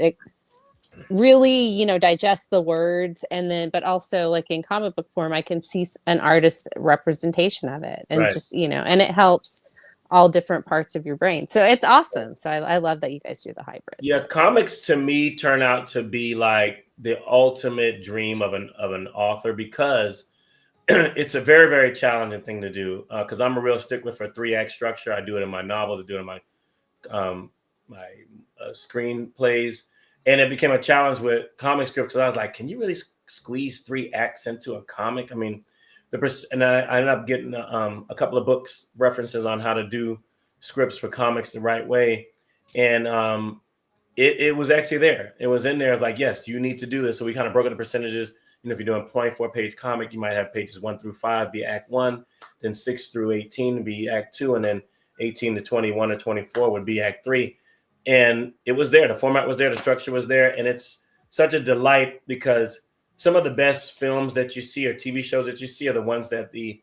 really, digest the words, and then, but also like in comic book form, I can see an artist's representation of it, and just, and it helps all different parts of your brain. So it's awesome. So I love that you guys do the hybrid. Yeah, comics to me turn out to be like the ultimate dream of an author, because it's a very, very challenging thing to do. Because I'm a real stickler for 3-act structure. I do it in my novels, I do it in my screenplays, and it became a challenge with comic scripts. Because I was like, can you really squeeze 3 acts into a comic? I mean, and I ended up getting a couple of books references on how to do scripts for comics the right way, and it was actually there. It was in there. It's like, yes, you need to do this. So we kind of broke into percentages. If you're doing a 24-page comic, you might have pages 1 through 5 be Act 1, then 6 through 18 be Act 2, and then 18 to 21 or 24 would be Act 3. And it was there. The format was there. The structure was there, and it's such a delight because some of the best films that you see or TV shows that you see are the ones that the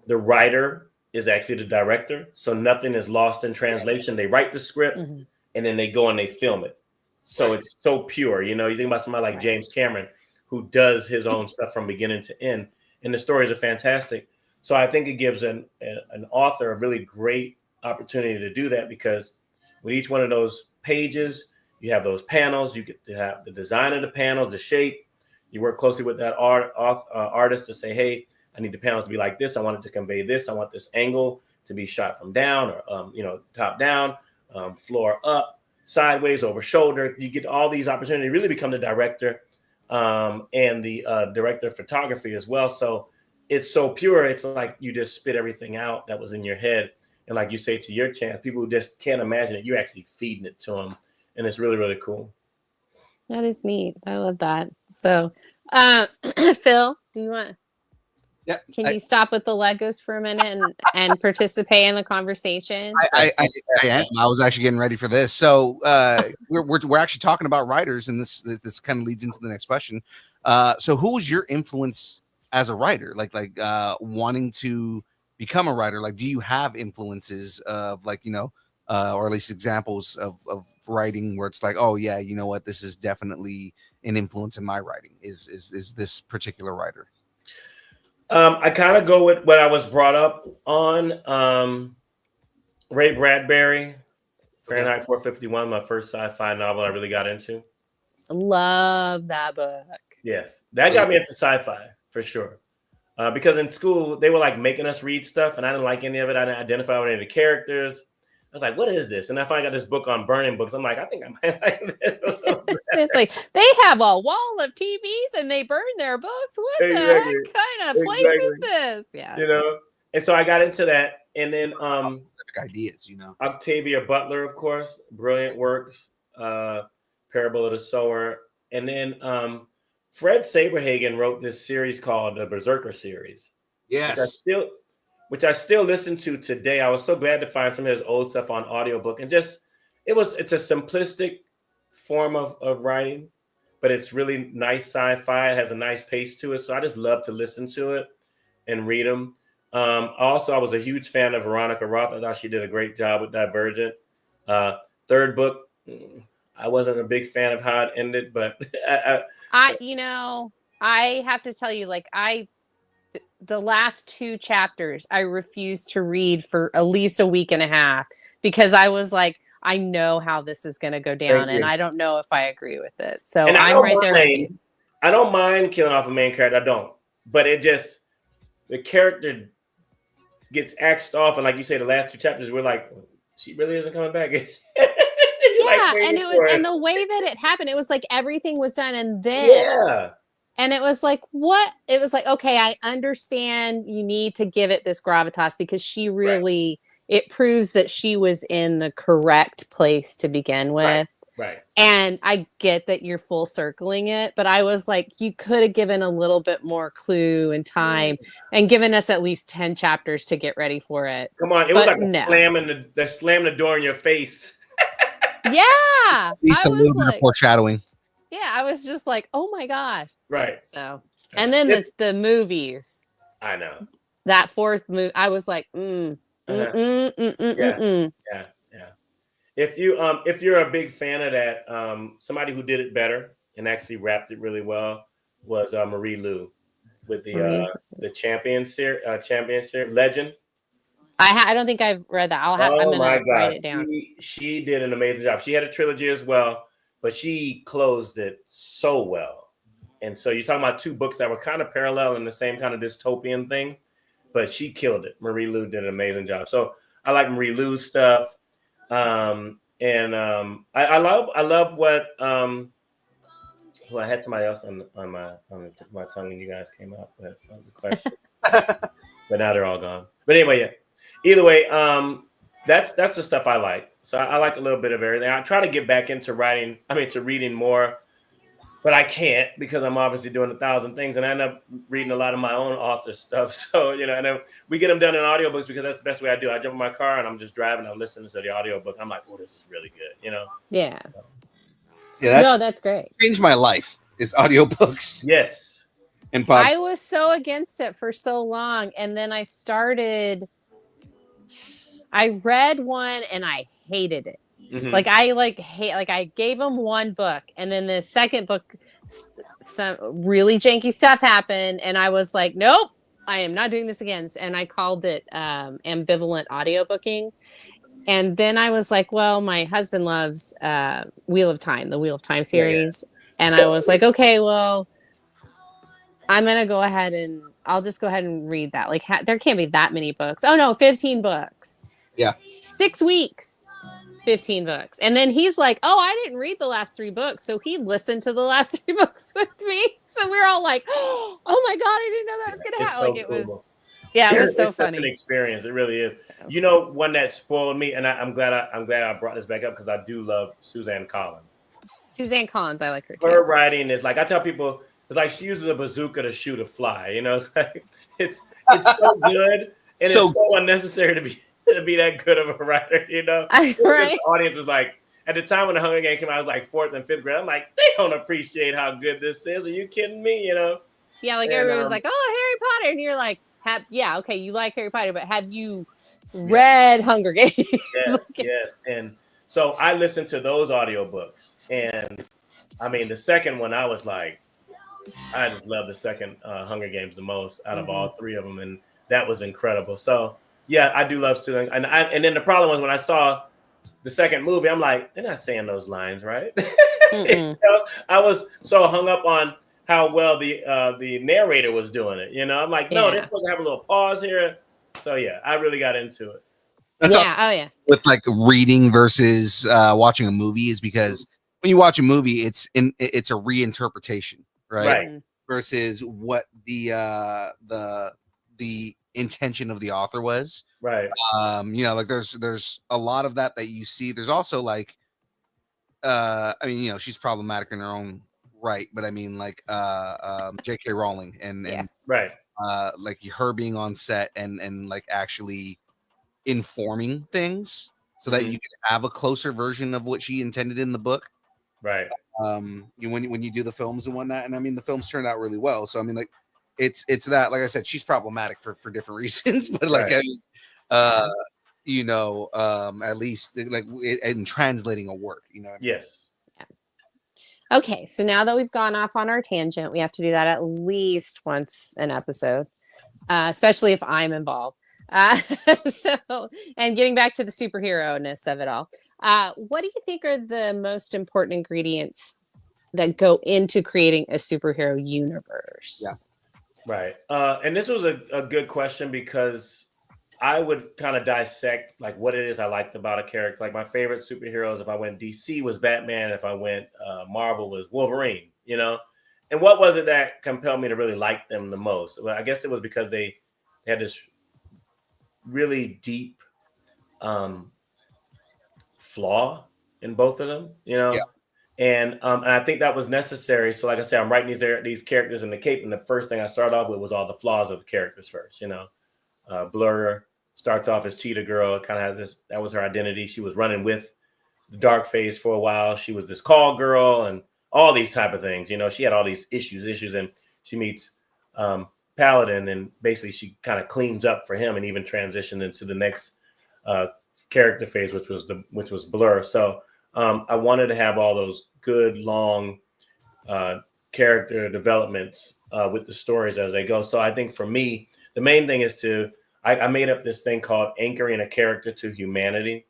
writer is actually the director. So nothing is lost in translation. They write the script and then they go and they film it. So it's so pure. You think about somebody like James Cameron, who does his own stuff from beginning to end, and the stories are fantastic. So I think it gives an author a really great opportunity to do that, because with each one of those pages, you have those panels. You get to have the design of the panel, the shape. You work closely with that artist to say, hey, I need the panels to be like this. I want it to convey this. I want this angle to be shot from down, or top down, floor up, sideways, over shoulder. You get all these opportunities to really become the director and the director of photography as well. So it's so pure. It's like you just spit everything out that was in your head. And like you say, to your chance, people who just can't imagine it, you're actually feeding it to them. And it's really, really cool. That is neat. I love that. So, Phil, do you want? Yeah. Can you stop with the Legos for a minute and participate in the conversation? I am. I was actually getting ready for this. So we're actually talking about writers, and this kind of leads into the next question. So who was your influence as a writer? Like wanting to become a writer? Like, do you have influences of or at least examples of writing where it's like, oh yeah, you know what, this is definitely an influence in my writing, is this particular writer? I kind of go with what I was brought up on. Ray Bradbury, Fahrenheit 451, my first sci-fi novel I really got into. Love that book. Yes, that got me into sci-fi for sure. Because in school, they were like making us read stuff, and I didn't like any of it. I didn't identify with any of the characters. I was like, what is this? And I finally got this book on burning books. I'm like, I think I might like this. It's like, they have a wall of TVs and they burn their books. What the heck kind of place is this? Yeah. And so I got into that. And then ideas, Octavia Butler, of course, brilliant works, Parable of the Sower. And then Fred Saberhagen wrote this series called the Berserker series, which I Yes. still which I still listen to today. I was so glad to find some of his old stuff on audiobook, and just it's a simplistic form of writing, but it's really nice sci-fi. It has a nice pace to it, so I just love to listen to it and read them. Also, I was a huge fan of Veronica Roth. I thought she did a great job with Divergent. Third book, I wasn't a big fan of how it ended, but I have to tell you, like, the last 2 chapters I refused to read for at least a week and a half because I was like, I know how this is going to go down, thank and you. I don't know if I agree with it. So And I'm right there with you. I don't mind killing off a main character. I don't, but the character gets axed off, and like you say, the last 2 chapters, we're like, she really isn't coming back. Yeah, and it was, and the way that it happened, it was like everything was done, and then and it was like, what? It was like, okay, I understand you need to give it this gravitas because she really, it proves that she was in the correct place to begin with. Right. And I get that you're full circling it, but I was like, you could have given a little bit more clue and time and given us at least 10 chapters to get ready for it. Come on, it was like a slam the door in your face. Yeah. At least a little bit of foreshadowing. Yeah, I was just like, oh my gosh. Right. So, and then the movies. I know. That 4th movie, I was like, Yeah. If you're a big fan of that, somebody who did it better and actually wrapped it really well was Marie Lu with the Champion series Legend. I don't think I've read that. I'm gonna write it down. She did an amazing job. She had a trilogy as well, but she closed it so well. And so you're talking about 2 books that were kind of parallel in the same kind of dystopian thing, but she killed it. Marie Lu did an amazing job. So I like Marie Lu's stuff. I love what well, I had somebody else on my tip of my tongue when you guys came up with the question. But now they're all gone. But anyway, yeah. Either way, that's the stuff I like. So I like a little bit of everything. I try to get back into reading more, but I can't because I'm obviously doing 1,000 things, and I end up reading a lot of my own author stuff. So, and then we get them done in audiobooks because that's the best way I do. I jump in my car and I'm just driving. I'm listening to the audiobook. I'm like, oh, this is really good, Yeah. Yeah, that's great. Changed my life is audiobooks. Yes. And I was so against it for so long, and then I read one and I hated it. Mm-hmm. I gave them 1 book, and then the second book, some really janky stuff happened, and I was like, nope, I am not doing this again. And I called it ambivalent audiobooking. And then I was like, well, my husband loves the Wheel of Time series. Yeah. And I was like, okay, well, I'm going to go ahead and I'll just go ahead and read that. Like, there can't be that many books. Oh no, 15 books. Yeah. 6 weeks, 15 books. And then he's like, oh, I didn't read the last 3 books. So he listened to the last 3 books with me. So we're all like, oh my God, I didn't know that was going to happen. So like it cool. It was so funny. It's an experience. It really is. One that spoiled me, and I'm glad I brought this back up because I do love Suzanne Collins. Suzanne Collins, I like her too. Her writing is like, I tell people, it's like she uses a bazooka to shoot a fly. It's like it's so good, and it's so unnecessary to be that good of a writer. Right? The audience was like, at the time when the Hunger Games came out, I was like 4th and 5th grade. I'm like, they don't appreciate how good this is. Are you kidding me? Yeah, like everybody was like, oh, Harry Potter, and you're like, yeah, okay, you like Harry Potter, but have you read Hunger Games? Yes. And so I listened to those audiobooks, and the second one, I was like, I just love the second Hunger Games the most out of all 3 of them, and that was incredible. So yeah, I do love Suzanne. And then the problem was when I saw the second movie, I'm like, they're not saying those lines right. I was so hung up on how well the narrator was doing it. I'm like, no, they're supposed to have a little pause here. So yeah, I really got into it. That's with like reading versus watching a movie is because when you watch a movie, it's a reinterpretation, right? Versus what the intention of the author was, right? Like there's a lot of that you see. There's also like, she's problematic in her own right, but I mean like J.K. Rowling and Yes. Right. like her being on set and like actually informing things so that Mhm. you can have a closer version of what she intended in the book. Right. When you do the films and whatnot, and I mean the films turned out really well. So I mean like it's that, like I said, she's problematic for different reasons, but like Right. I mean, uh at least like in translating a work, you know what I mean? Yes. Okay, so now that we've gone off on our tangent, we have to do that at least once an episode, especially if I'm involved. Uh, so, and getting back to the superhero-ness of it all, what do you think are the most important ingredients that go into creating a superhero universe? Right. And this was a good question because I would kind of dissect like what it is I liked about a character. Like my favorite superheroes, if I went DC, was Batman. If I went Marvel, was Wolverine. You know, and what was it that compelled me to really like them the most? Well, I guess it was because they had this really deep um, flaw in both of them. You Yeah. know, and I think that was necessary. So, like I said, I'm writing these characters in the cape, and the first thing I started off with was all the flaws of the characters first. You know, Blur starts off as Cheetah Girl. Kind of has this. That was her identity. She was running with the dark phase for a while. She was this call girl and all these type of things. You know, she had all these issues, and she meets Paladin, and basically she kind of cleans up for him, and even transitioned into the next uh, character phase, which was Blur. So I wanted to have all those good long uh, character developments with the stories as they go. So I think for me, the main thing is I made up this thing called anchoring a character to humanity.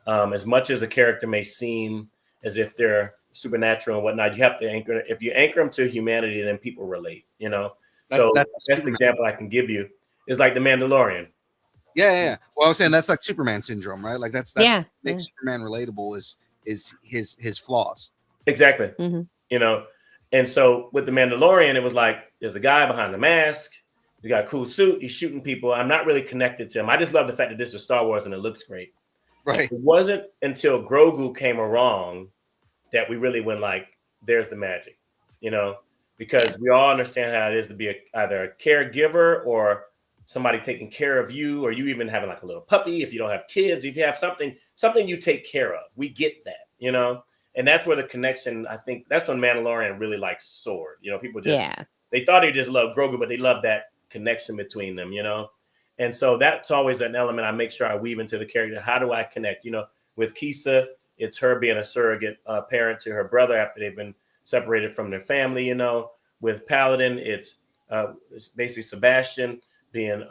As much as a character may seem as if they're supernatural and whatnot, you have to anchor. If you anchor them to humanity, then people relate. You know. So That's the best Superman. example I can give you is like the Mandalorian. Yeah. Well, I was saying that's like Superman syndrome, right? Like that's Yeah. what makes Superman relatable is his flaws. Exactly. Mhm. You know, and so with the Mandalorian, it was like there's a guy behind the mask. He's got a cool suit. He's shooting people. I'm not really connected to him. I just love the fact that this is Star Wars and it looks great. And Right. it wasn't until Grogu came along that we really went like, there's the magic, you know, because we all understand how it is to be either a caregiver or somebody taking care of you, or you even having like a little puppy. If you don't have kids, if you have something you take care of, we get that, you know, and that's where the connection. I think that's when Mandalorian really like soared. You know, people just Yeah. they thought he just loved Grogu, but they loved that connection between them, you know. And so that's always an element I make sure I weave into the character. How do I connect? You know, with Kisa, it's her being a surrogate parent to her brother after they've been separated from their family. You know, with Paladin, it's basically Sebastian being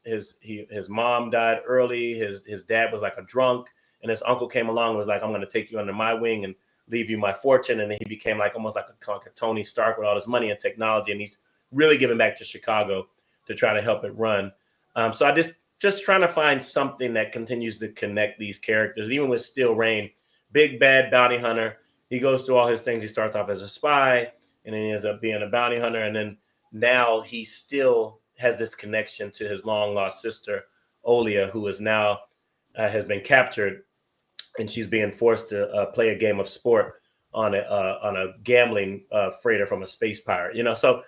his mom died early. His dad was like a drunk, and his uncle came along and was like, "I'm going to take you under my wing and leave you my fortune." And then he became like almost like a Tony Stark with all this money and technology, and he's really giving back to Chicago to try to help it run. So I just trying to find something that continues to connect these characters, even with Steel Rain, big bad bounty hunter. He goes through all his things. He starts off as a spy, and then he ends up being a bounty hunter. And then now he still has this connection to his long lost sister, Olia, who is now has been captured, and she's being forced to play a game of sport on a gambling freighter from a space pirate. You know, so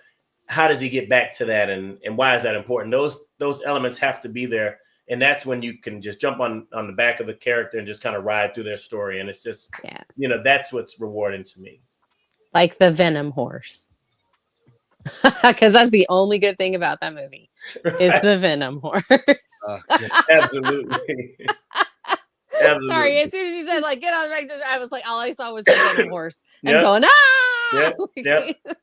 how does he get back to that, and why is that important? Those elements have to be there, and that's when you can just jump on the back of the character and just kind of ride through their story. And it's just, Yeah. you know, that's what's rewarding to me. Like the Venom horse. Because that's the only good thing about that movie is the Venom horse. Absolutely. Absolutely. Sorry, as soon as you said like get on the back, I was like, all I saw was the Venom horse and Yep. going Yep. Like, Yep.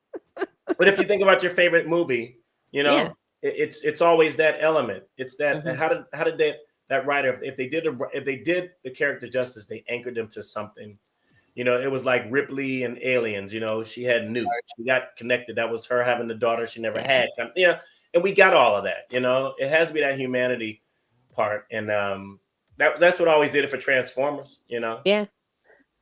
But if you think about your favorite movie, you know, Yeah. it's always that element. It's that Mhm. how did that writer, if they did the character justice, they anchored them to something. You know, it was like Ripley and Aliens. You know, she had Newt. She got connected. That was her having the daughter she never Yeah. had. You know, and we got all of that. You know, it has to be that humanity part, and that's what always did it for Transformers. You know. Yeah.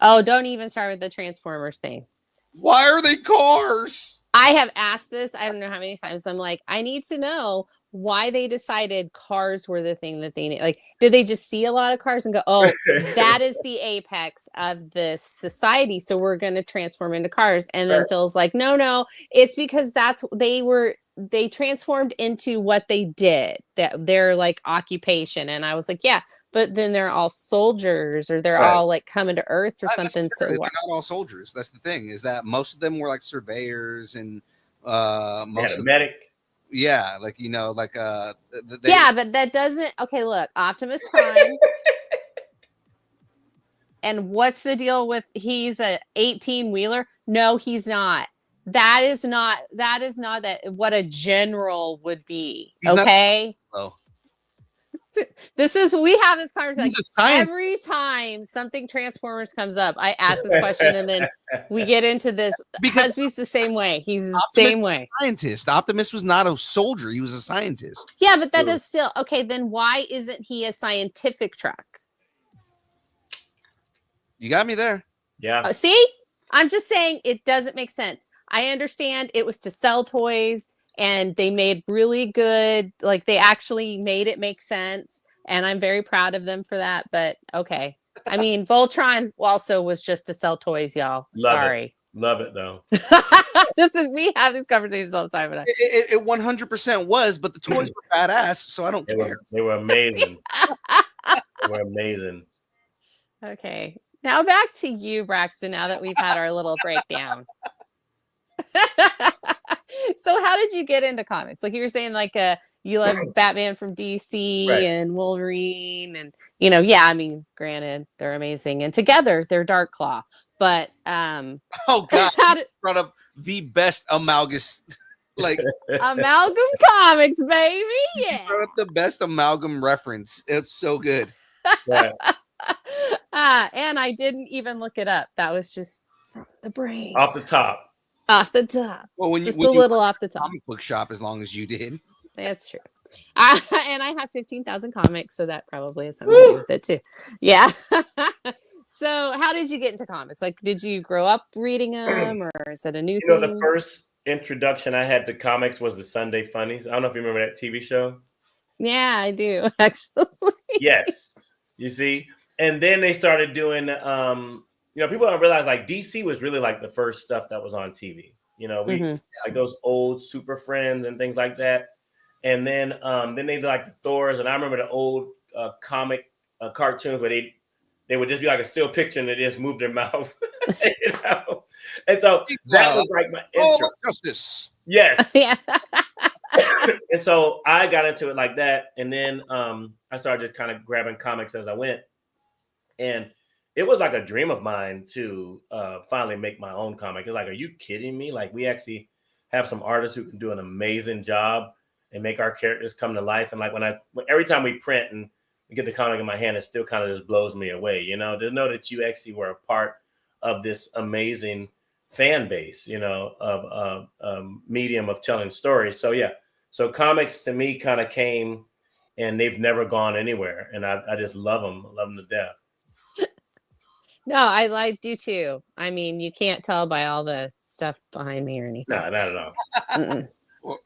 Oh, don't even start with the Transformers thing. Why are they cars? I have asked this, I don't know how many times. I'm like, I need to know why they decided cars were the thing that they need. Like, did they just see a lot of cars and go, oh, that is the apex of this society, so we're going to transform into cars? And then Phil's like, no, it's because they transformed into what they did, that their like occupation. And I was like, yeah, but then they're all soldiers, or they're all like coming to Earth or something. So They're what? not all soldiers. That's the thing, is that most of them were like surveyors and most of medic. yeah, like Yeah, but that doesn't. Okay, look, Optimus Prime. And what's the deal with he's a 18-wheeler? No, he's not. That is not that what a general would be. He's okay. Not, We have this conversation like, every time something Transformers comes up. I ask this question and then we get into this. Because Cosby's the same way. He's the same way. Scientist. Optimus was not a soldier. He was a scientist. Yeah, but that does still okay. Then why isn't he a scientific truck? You got me there. Yeah. See, I'm just saying it doesn't make sense. I understand it was to sell toys. And they made really good, like they actually made it make sense. And I'm very proud of them for that. But okay. I mean, Voltron also was just to sell toys, y'all. Sorry. Love it though. We have these conversations all the time. And it 100% was, but the toys were badass, so I don't care. They were amazing. They were amazing. Okay. Now back to you, Braxton, now that we've had our little breakdown. So how did you get into comics? Like you were saying, like you love Batman from DC and Wolverine, and I mean, granted, they're amazing, and together they're Dark Claw. But oh god, brought up the best amalgus, like Amalgam Comics, baby. Yeah, brought up the best amalgam reference. It's so good. Yeah. And I didn't even look it up. That was just from the brain, off the top. Off the top. Well, when just you, a little off the top. Comic book shop, as long as you did. That's true. And I have 15,000 comics, so that probably has something to do with it too. Yeah. So, how did you get into comics? Like, did you grow up reading them, or is it a new thing? The first introduction I had to comics was the Sunday Funnies. I don't know if you remember that TV show. Yeah, I do actually. Yes. You see, and then they started doing. People don't realize like DC was really like the first stuff that was on TV. We like those old Super Friends and things like that. And then they did like the Thors, and I remember the old comic cartoons where they would just be like a still picture and they just move their mouth. And so that was like my intro. Justice. Yes. Yeah. And so I got into it like that, and then I started just kind of grabbing comics as I went, and it was like a dream of mine to finally make my own comic. It's like, are you kidding me? Like, we actually have some artists who can do an amazing job and make our characters come to life. And like every time we print and we get the comic in my hand, it still kind of just blows me away. To know that you actually were a part of this amazing fan base, of medium of telling stories. So yeah, so comics to me kind of came, and they've never gone anywhere. And I just love them to death. No, I do too. I mean, you can't tell by all the stuff behind me or anything. No, not at all.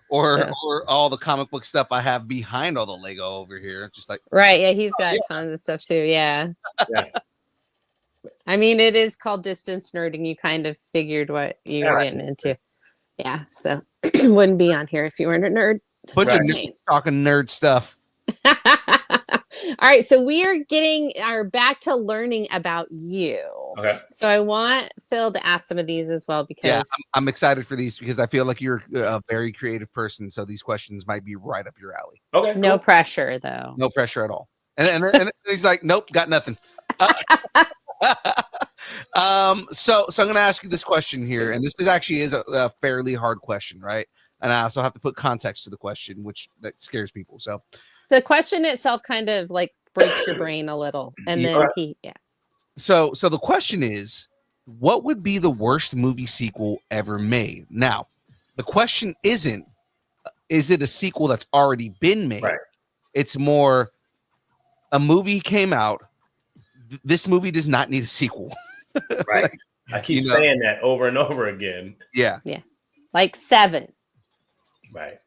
or all the comic book stuff I have behind all the Lego over here. Just like right, yeah, he's got tons of stuff too. Yeah. I mean, it is called distance nerding. You kind of figured what you were getting into. Yeah, so wouldn't be on here if you weren't a nerd. But talking nerd stuff. All right, so we are back to learning about you. Okay. So I want Phil to ask some of these as well, because I'm excited for these because I feel like you're a very creative person. So these questions might be right up your alley. Okay. No pressure though. No pressure at all. And he's like, nope, got nothing. So I'm going to ask you this question here, and this is a fairly hard question, right? And I also have to put context to the question, that scares people. So the question itself kind of like breaks your brain a little, and then So the question is, what would be the worst movie sequel ever made? Now, the question isn't, is it a sequel that's already been made? Right. It's more, a movie came out. This movie does not need a sequel. Right. Like, I keep saying that over and over again. Yeah. Yeah. Like 7. Right.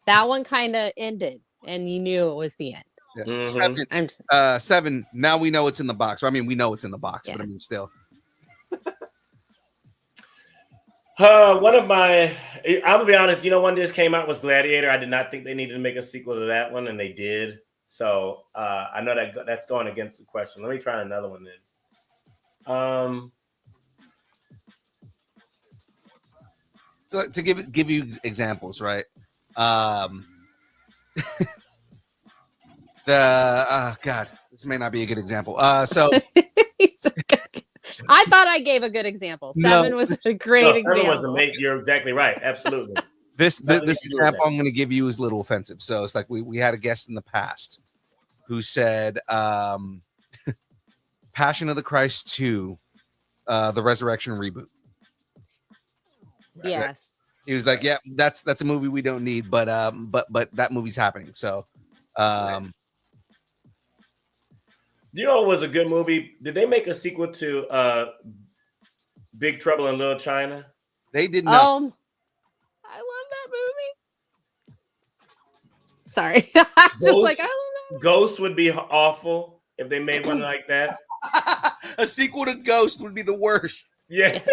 That one kind of ended, and you knew it was the end. Yeah. Mhm. I'm just, 7. Now we know it's in the box. I mean, we know it's in the box, Yeah. but I mean, still. One of my, I'm gonna be honest. One just came out was Gladiator. I did not think they needed to make a sequel to that one, and they did. So I know that's going against the question. Let me try another one then. So to give you examples, right? God, this may not be a good example. So I thought I gave a good example. No. 7 was a great No, 7 example. was amazing. You're exactly right. Absolutely. this Nothing this to do with example that. I'm going to give you is a little offensive. So it's like we had a guest in the past who said Passion of the Christ 2, the Resurrection reboot. Yes. He was like, yeah, that's a movie we don't need, but that movie's happening. So What was a good movie? Did they make a sequel to Big Trouble in Little China? they did not. I love that movie. Sorry. I'm just like, I love Ghost would be awful if they made one like that. A sequel to Ghost would be the worst. Yeah. that.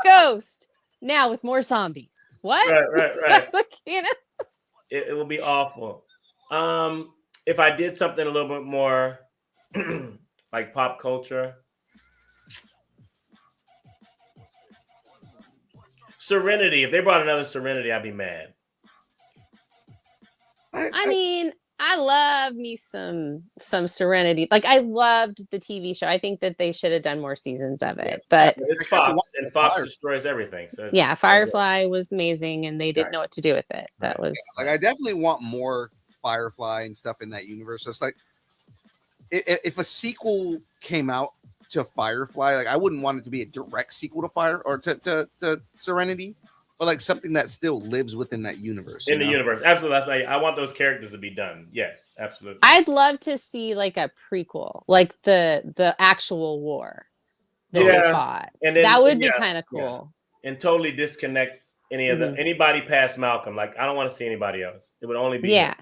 Ghost. Now with more zombies. What? Right. Like, It will be awful. If I did something a little bit more like pop culture, Serenity. If they brought another Serenity, I'd be mad. I mean, I love me some Serenity. Like, I loved the TV show. I think that they should have done more seasons of it. But It's Fox, and Fox destroys everything. So yeah, Firefly was amazing, and they didn't know what to do with it. That was like, I definitely want more Firefly and stuff in that universe. So it's like, if a sequel came out to Firefly, like I wouldn't want it to be a direct sequel to Fire or to Serenity, but like something that still lives within that universe. In the universe, absolutely. I want those characters to be done. Yes, absolutely. I'd love to see like a prequel, like the actual war that they fought. And then, that would be kind of cool. And totally disconnect anybody past Malcolm. Like, I don't want to see anybody else. It would only be him.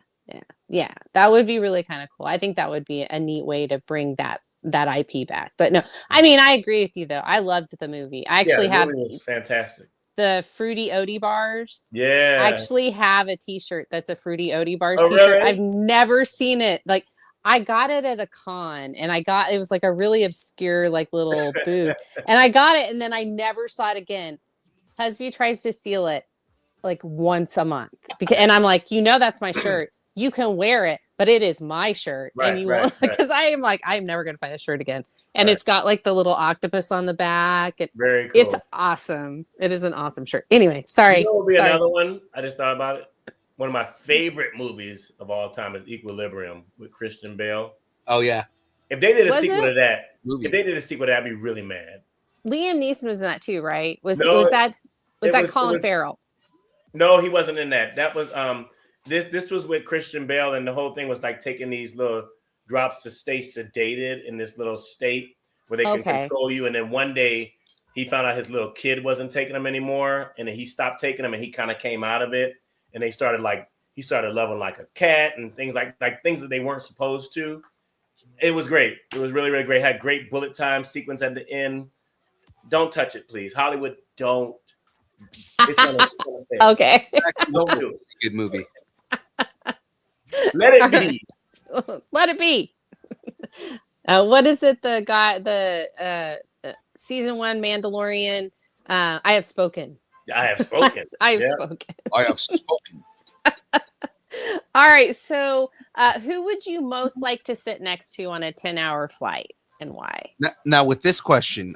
Yeah. That would be really kind of cool. I think that would be a neat way to bring that IP back. But no, I mean, I agree with you though. I loved the movie. I actually the movie was fantastic. The Fruity Odie bars. Yeah. I actually have a t-shirt that's a Fruity Odie bars Oh, t-shirt. really? I've never seen it. Like, I got it at a con, and it was like a really obscure like little booth. And I got it, and then I never saw it again. Husby tries to steal it like once a month. And I'm like, that's my shirt. You can wear it, but it is my shirt. Right, And you right, won't, because I am like, I'm never gonna find this shirt again. And Right. it's got like the little octopus on the back. Very cool. It's awesome. It is an awesome shirt. Anyway, sorry. What would be Sorry. another one? I just thought about it. One of my favorite movies of all time is Equilibrium with Christian Bale. Oh yeah. If they did a Was sequel it? to that, Movie. if they did a sequel to that, I'd be really mad. Liam Neeson was in that too, right? Was No, that it Colin was- Farrell? No, he wasn't in that. That was this was with Christian Bale, and the whole thing was like taking these little drops to stay sedated in this little state where they can control you. And then one day he found out his little kid wasn't taking them anymore, and then he stopped taking them, and he kind of came out of it. And he started loving like a cat and things like things that they weren't supposed to. It was great. It was really, really great. Had great bullet time sequence at the end. Don't touch it, please. Hollywood, don't. It's on a Okay. Don't do it. Good movie. Let it be. Let it be. What is it? The season 1 Mandalorian. I have spoken. I have spoken. I have spoken. I have spoken. All right. So, who would you most like to sit next to on a 10-hour flight, and why? Now, with this question,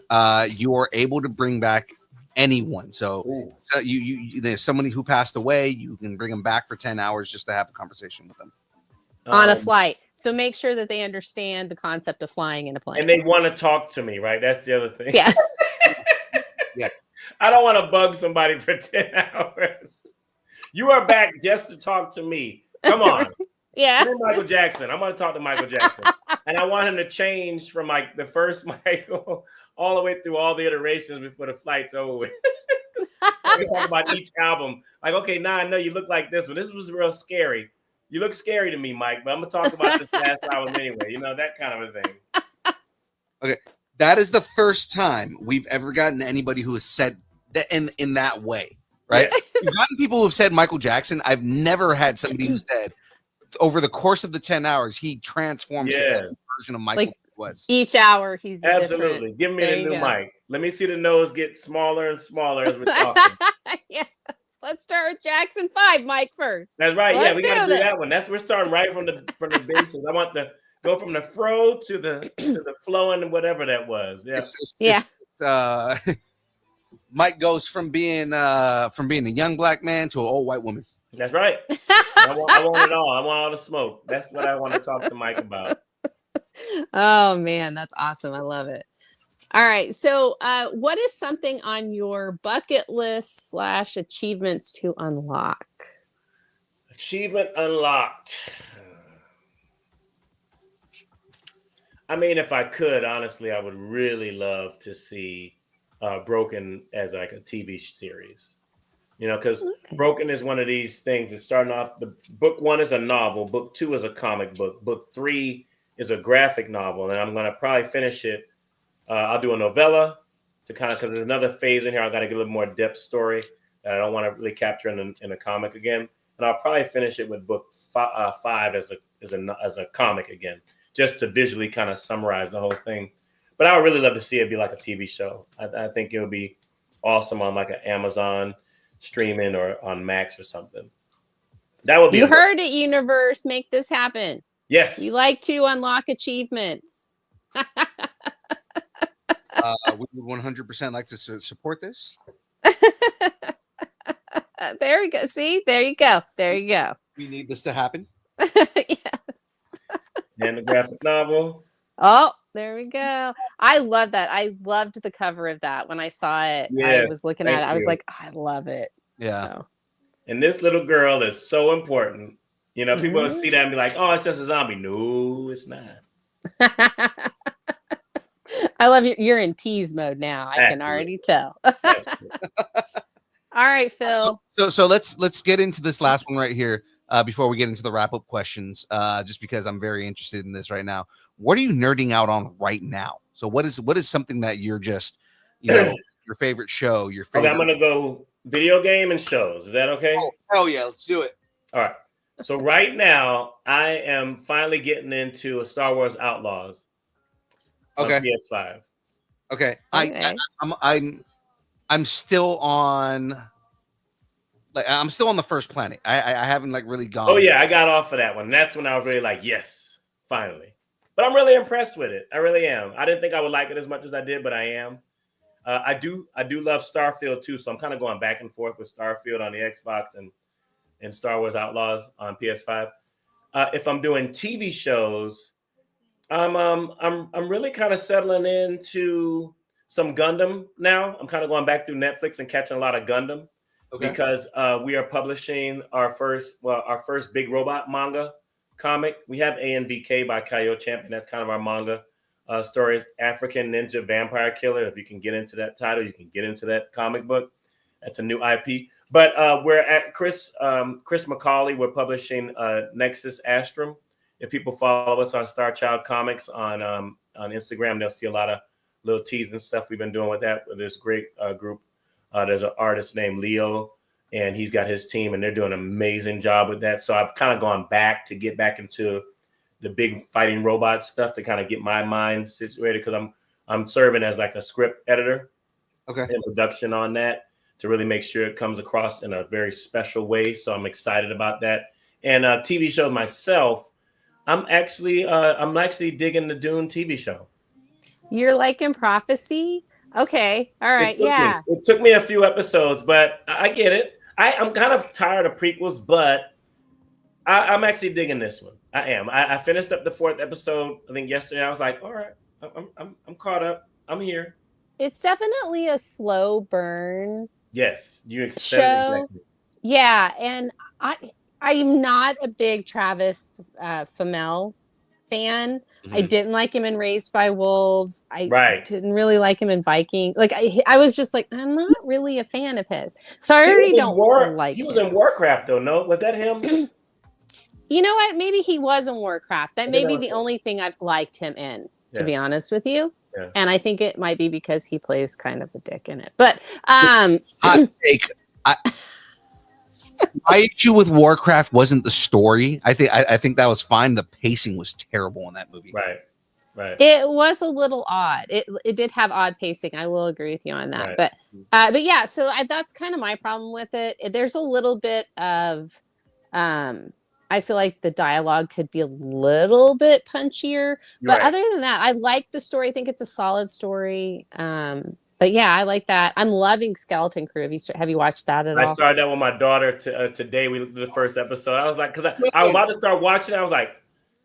you are able to bring back anyone. So you there's somebody who passed away. You can bring them back for 10 hours just to have a conversation with them on a flight. So make sure that they understand the concept of flying in a plane, and they want to talk to me. Right. That's the other thing. Yeah. Yes. I don't want to bug somebody for 10 hours. You are back just to talk to me. Come on. Yeah. You're Michael Jackson. I'm going to talk to Michael Jackson. And I want him to change from like the first Michael all the way through all the iterations before the flight's over with. We talk about each album. Like, okay, now I know you look like this one. This was real scary. You look scary to me, Mike, but I'm gonna talk about this last album anyway. You know, that kind of a thing. Okay, that is the first time we've ever gotten anybody who has said that in that way, right? Yeah. We've gotten people who have said Michael Jackson. I've never had somebody who said over the course of the 10 hours he transforms to every Yes. version of Michael Like was. each hour he's a Absolutely. different. Give me There the you new go. mic. Let me see the nose get smaller and smaller as we're talking. Yeah. Let's start with Jackson 5, Mike, first. That's right. Let's Yeah, we gotta do this. that one. We're starting right from the bases. I want to go from the fro to the flowing and whatever that was. Yeah. Mike goes from being a young black man to an old white woman. That's right. I want it all. I want all the smoke. That's what I want to talk to Mike about. Oh man, that's awesome. I love it. All right. So what is something on your bucket list / achievements to unlock? Achievement unlocked. I mean, if I could, honestly, I would really love to see Broken as like a TV series. You know, because Broken is one of these things that's starting off. The book 1 is a novel. Book 2 is a comic book. Book 3 is a graphic novel, and I'm going to probably finish it. I'll do a novella to kind of, because there's another phase in here. I got to get a little more depth story that I don't want to really capture in a comic again. And I'll probably finish it with book 5 as a comic again, just to visually kind of summarize the whole thing. But I would really love to see it be like a TV show. I think it would be awesome on like an Amazon streaming or on Max or something. That would be. You heard it, universe. Make this happen. Yes. You like to unlock achievements. We would 100% like to support this. There we go. See, there you go. There you go. We need this to happen. Yes. And the graphic novel. Oh, there we go. I love that. I loved the cover of that when I saw it. Yes, I was looking at it. I was you. like, I love it. Yeah. So. And this little girl is so important. You know, people will see that and be like, oh, it's just a zombie. No, it's not. I love you. You're in tease mode now. I can already tell. All right, Phil. So let's get into this last one right here before we get into the wrap-up questions, just because I'm very interested in this right now. What are you nerding out on right now? So what is something that you're just, your favorite show, your favorite... Okay, I'm going to go video game and shows. Is that okay? Oh, hell yeah. Let's do it. All right. So right now, I am finally getting into a Star Wars Outlaws on PS5. Okay. I'm still on... I'm still on the first planet. I haven't really gone. Oh yeah, I got off of that one. That's when I was really like, yes, finally. But I'm really impressed with it. I really am. I didn't think I would like it as much as I did, but I am. I do love Starfield too, so I'm kind of going back and forth with Starfield on the Xbox and Star Wars Outlaws on PS5. If I'm doing TV shows, I'm really kind of settling into some Gundam now. I'm kind of going back through Netflix and catching a lot of Gundam. Okay. Because we are publishing our first big robot manga comic. We have ANVK by Kaio Champion. That's kind of our manga story. African Ninja Vampire Killer. If you can get into that title, you can get into that comic book. That's a new IP. But we're at Chris McCauley. We're publishing Nexus Astrum. If people follow us on Star Child Comics on Instagram, they'll see a lot of little teas and stuff we've been doing with this great group. There's an artist named Leo, and he's got his team, and they're doing an amazing job with that. So I've kind of gone back to get back into the big fighting robot stuff to kind of get my mind situated, because I'm serving as like a script editor, in production on that to really make sure it comes across in a very special way. So I'm excited about that. And TV show myself, I'm actually digging the Dune TV show. You're liking Prophecy? Okay. All right. It took me a few episodes, but I get it. I'm kind of tired of prequels, but I'm actually digging this one. I am. I finished up the 4th episode, I think yesterday. I was like, all right, I'm caught up. I'm here. It's definitely a slow burn. Yes, you show. Exactly. Yeah, and I'm not a big Travis Fimmel fan. I Mhm. didn't like him in Raised by Wolves. I Right. didn't really like him in Viking. Like I was just like, I'm not really a fan of his. So I He was already in don't War. like He was in him. Warcraft, though. No, was that him? You know what? Maybe he was in Warcraft. That I think may that be was the him. only thing I've liked him in, to Yeah. be honest with you. Yeah. And I think it might be because he plays kind of a dick in it. But Hot take. My issue with Warcraft wasn't the story. I think that was fine. The pacing was terrible in that movie. Right. Right. it was a little odd. It did have odd pacing. I will agree with you on that. Right. But yeah, so that's kind of my problem with it. There's a little bit of I feel like the dialogue could be a little bit punchier. But Right. other than that, I like the story. I think it's a solid story. But yeah, I like that. I'm loving Skeleton Crew. Have you watched that at I all? started that with my daughter today. We did the first episode. I was like, because I was about to start watching. I was like,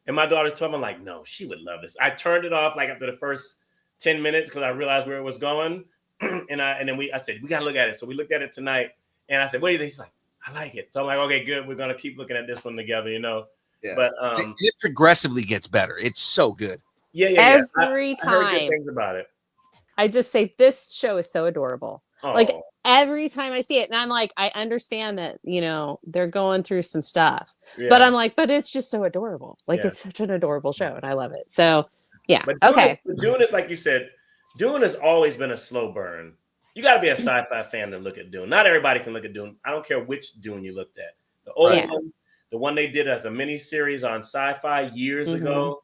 and my daughter told me, I'm like, no, she would love this. I turned it off like after the first 10 minutes because I realized where it was going. and then I said, we gotta look at it. So we looked at it tonight. And I said, what do you think? He's like, I like it. So I'm like, okay, good. We're gonna keep looking at this one together, Yeah. But it progressively gets better. It's so good. yeah. Every I heard good time. things about it. I just say this show is so adorable. Oh, Like every time I see it, and I'm like, I understand that they're going through some stuff, but I'm like, but it's just so adorable. Like it's such an adorable show, and I love it. So yeah, But okay. Dune is like you said. Dune has always been a slow burn. You got to be a sci-fi fan to look at Dune. Not everybody can look at Dune. I don't care which Dune you looked at. The old one, the one they did as a mini series on Sci-Fi years ago.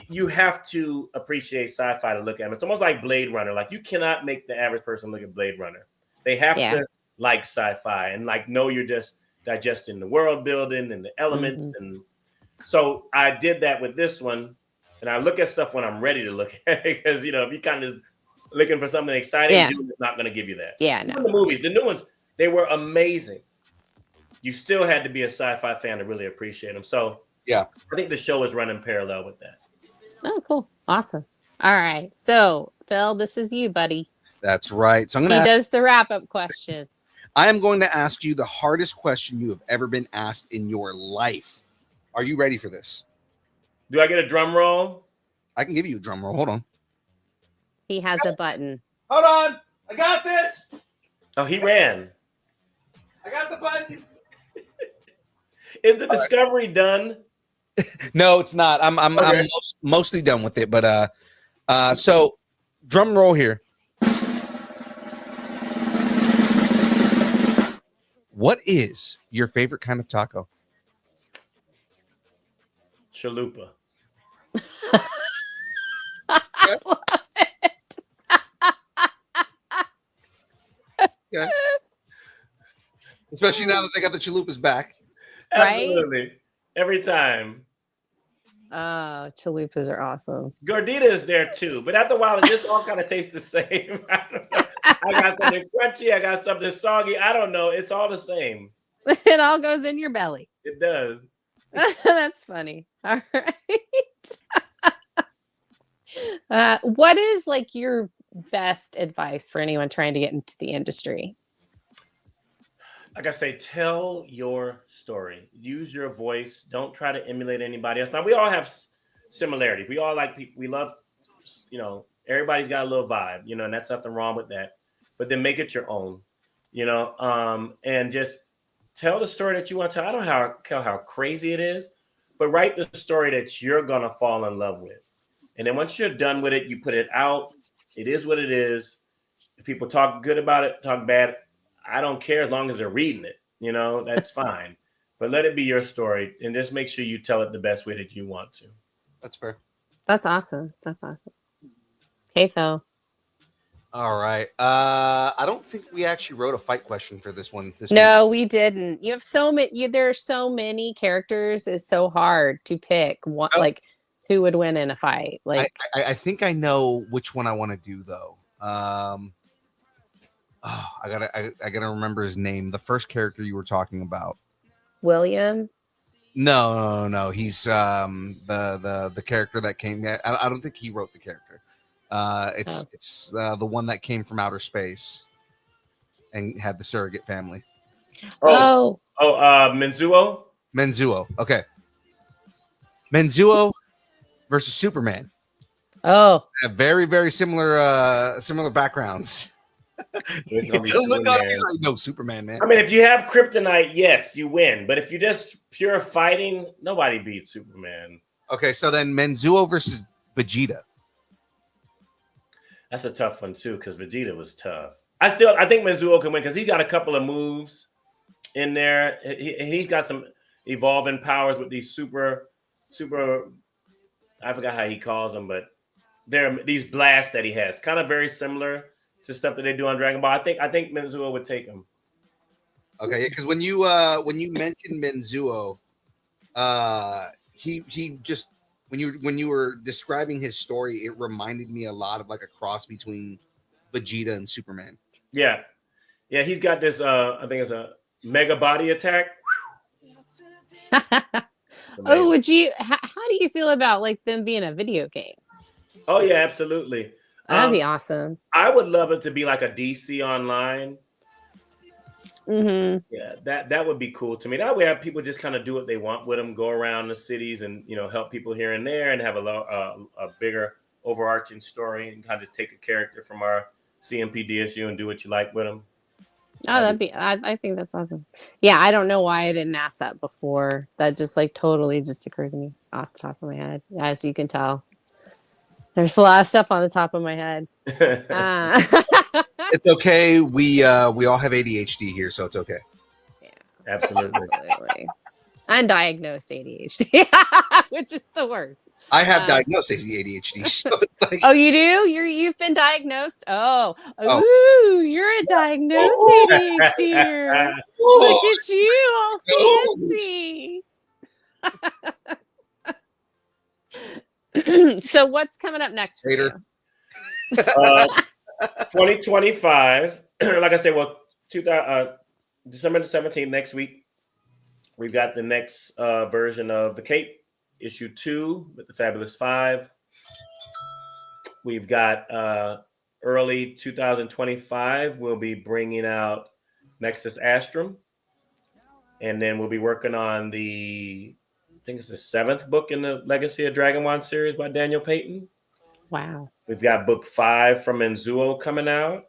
You have to appreciate sci-fi to look at them. It's almost like Blade Runner. Like you cannot make the average person look at Blade Runner. They have to like sci-fi and like know you're just digesting the world building and the elements. And so I did that with this one. And I look at stuff when I'm ready to look at it because if you kind of looking for something exciting, Dune is not going to give you that. Yeah, no. The movies, the new ones, they were amazing. You still had to be a sci-fi fan to really appreciate them. So yeah, I think the show is running parallel with that. Oh, cool. Awesome. All right. So, Phil, this is you, buddy. That's right. So he does the wrap-up question. I am going to ask you the hardest question you have ever been asked in your life. Are you ready for this? Do I get a drum roll? I can give you a drum roll. Hold on. He has a button. Hold on. I got this. Oh, he ran. I got the button. Is the discovery done? No, it's not. I'm mostly done with it, but so drum roll here. What is your favorite kind of taco? Chalupa. Yeah. Especially now that they got the chalupas back. Absolutely. Right? Every time. Oh, chalupas are awesome. Gordita is there too, but after a while, it just all kind of tastes the same. I got something crunchy. I got something soggy. I don't know. It's all the same. It all goes in your belly. It does. That's funny. All right. What is like your best advice for anyone trying to get into the industry? Like I say, tell your story. Use your voice. Don't try to emulate anybody else. Now, we all have similarities. We all we love, everybody's got a little vibe, and that's nothing wrong with that. But then make it your own, and just tell the story that you want to tell. I don't care how crazy it is, but write the story that you're going to fall in love with. And then once you're done with it, you put it out. It is what it is. If people talk good about it, talk bad, I don't care as long as they're reading it, that's fine. But let it be your story and just make sure you tell it the best way that you want to. That's fair. That's awesome. That's awesome. Okay, Phil. All right. I don't think we actually wrote a fight question for this one. No, we didn't. You have so many. There are so many characters. It's so hard to pick one, like who would win in a fight. Like I think I know which one I want to do though. I gotta remember his name. The first character you were talking about. William. No. He's the character that came. I don't think he wrote the character. It's the one that came from outer space and had the surrogate family. Menzuo. Okay. Menzuo versus Superman. Oh, Have very, very similar backgrounds. It's gonna be Look on him, Superman. he's like, no, Superman, man. I mean, if you have kryptonite, yes, you win. But if you're just pure fighting, nobody beats Superman. Okay, so then Menzuo versus Vegeta. That's a tough one too, because Vegeta was tough. I think Menzuo can win because he got a couple of moves in there. He's got some evolving powers with these super. I forgot how he calls them, but they're these blasts that he has, kind of very similar to stuff that they do on Dragon Ball. I think Menzuo would take him. Okay, because when you mentioned Menzuo, he just when you were describing his story, it reminded me a lot of like a cross between Vegeta and Superman. Yeah, he's got this. I think it's a mega body attack. oh, would you? How do you feel about like them being a video game? Oh yeah, absolutely. That'd be awesome. I would love it to be like a DC Online. Mm-hmm. Yeah, that would be cool to me. That way, have people just kind of do what they want with them, go around the cities, and help people here and there, and have a bigger overarching story, and kind of just take a character from our CMPDSU and do what you like with them. Oh, that'd be. I think that's awesome. Yeah, I don't know why I didn't ask that before. That just like totally just occurred to me off the top of my head. As you can tell, there's a lot of stuff on the top of my head. It's okay. We all have ADHD here, so it's okay. Yeah, absolutely. Undiagnosed ADHD, which is the worst. I have diagnosed ADHD. So it's like, oh, you do? You've been diagnosed? Oh, ooh, you're a diagnosed ADHD. Look at you, all fancy. So what's coming up next for you? 2025. Like I said, December the 17th, next week, we've got the next version of The Cape, issue 2 with the Fabulous 5. We've got early 2025, we'll be bringing out Nexus Astrum. And then we'll be working on I think it's the 7th book in the Legacy of Dragonwan series by Daniel Payton. Wow. We've got book 5 from Menzuo coming out.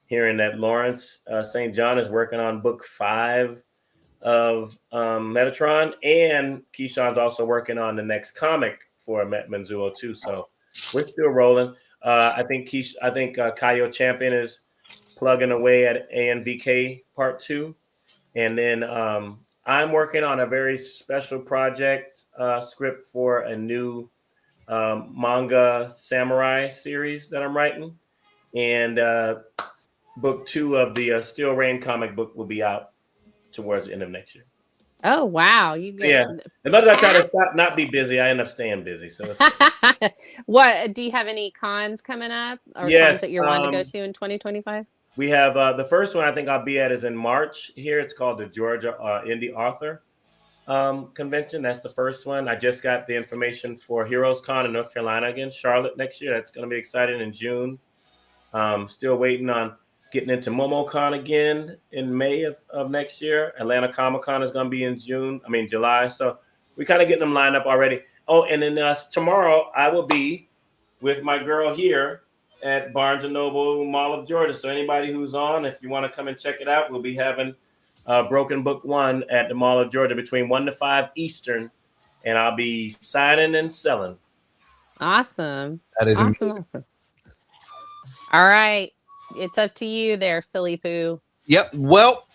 Hearing that Lawrence St. John is working on book 5 of Metatron, and Keyshawn's also working on the next comic for Menzuo too. So we're still rolling. I think Kaio Champion is plugging away at ANVK Part 2, and then I'm working on a very special project script for a new manga samurai series that I'm writing, and book 2 of the Steel Rain comic book will be out towards the end of next year. Oh wow, you get yeah. As much as I try to not be busy, I end up staying busy. So what do you have any cons coming up, or cons that you're wanting to go to in 2025? We have the first one I think I'll be at is in March here. It's called the Georgia Indie Author Convention. That's the first one. I just got the information for Heroes Con in North Carolina again, Charlotte next year. That's going to be exciting in June. Still waiting on getting into MomoCon again in May of next year. Atlanta Comic-Con is going to be in July. So we kind of getting them lined up already. Oh, and then tomorrow I will be with my girl here at Barnes & Noble Mall of Georgia. So anybody who's on, if you want to come and check it out, we'll be having Broken Book 1 at the Mall of Georgia between 1 to 5 Eastern. And I'll be signing and selling. Awesome. That is awesome. All right. It's up to you there, Philly Poo. Yep. Well,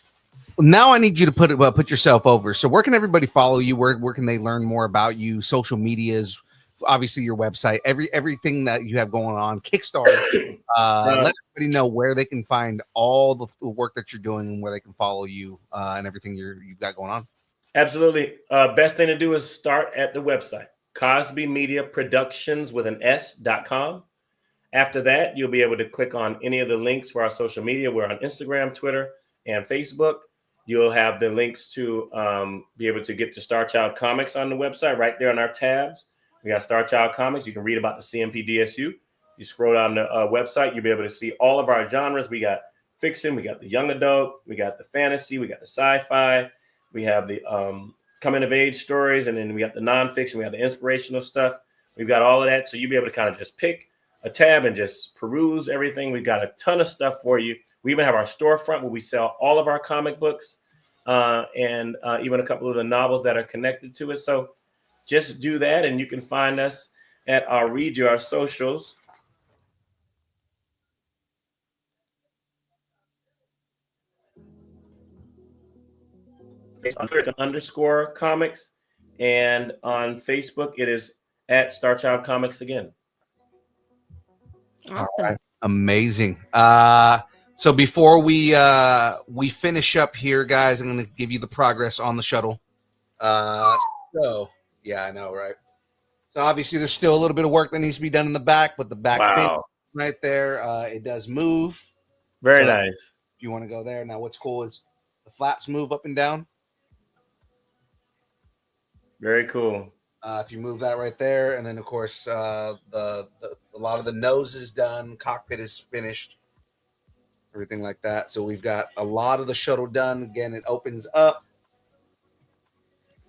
now I need you to put yourself over. So where can everybody follow you? Where can they learn more about you? Social medias, obviously your website, everything that you have going on, Kickstarter. Let everybody know where they can find all the work that you're doing and where they can follow you and everything you've got going on. Absolutely. Best thing to do is start at the website, Cosby Media Productions with an S.com. After that, you'll be able to click on any of the links for our social media. We're on Instagram, Twitter, and Facebook. You'll have the links to be able to get to Star Child Comics on the website right there on our tabs. We got Star Child Comics. You can read about the CMPDSU. You scroll down the website, you'll be able to see all of our genres. We got fiction, we got the young adult, we got the fantasy, we got the sci-fi, we have the coming of age stories, and then we got the nonfiction, we got the inspirational stuff. We've got all of that. So you'll be able to kind of just pick a tab and just peruse everything. We've got a ton of stuff for you. We even have our storefront where we sell all of our comic books and even a couple of the novels that are connected to it. So just do that, and you can find us at our read you our socials. On Twitter, _ comics, and on Facebook, it is at Star Child Comics again. Awesome. Right. Amazing. So before we finish up here, guys, I'm going to give you the progress on the shuttle. So yeah, I know, right? So obviously there's still a little bit of work that needs to be done in the back, but the back fin right there, it does move. Very nice. If you want to go there. Now what's cool is the flaps move up and down. Very cool. If you move that right there, and then of course a lot of the nose is done, cockpit is finished, everything like that. So we've got a lot of the shuttle done. Again, it opens up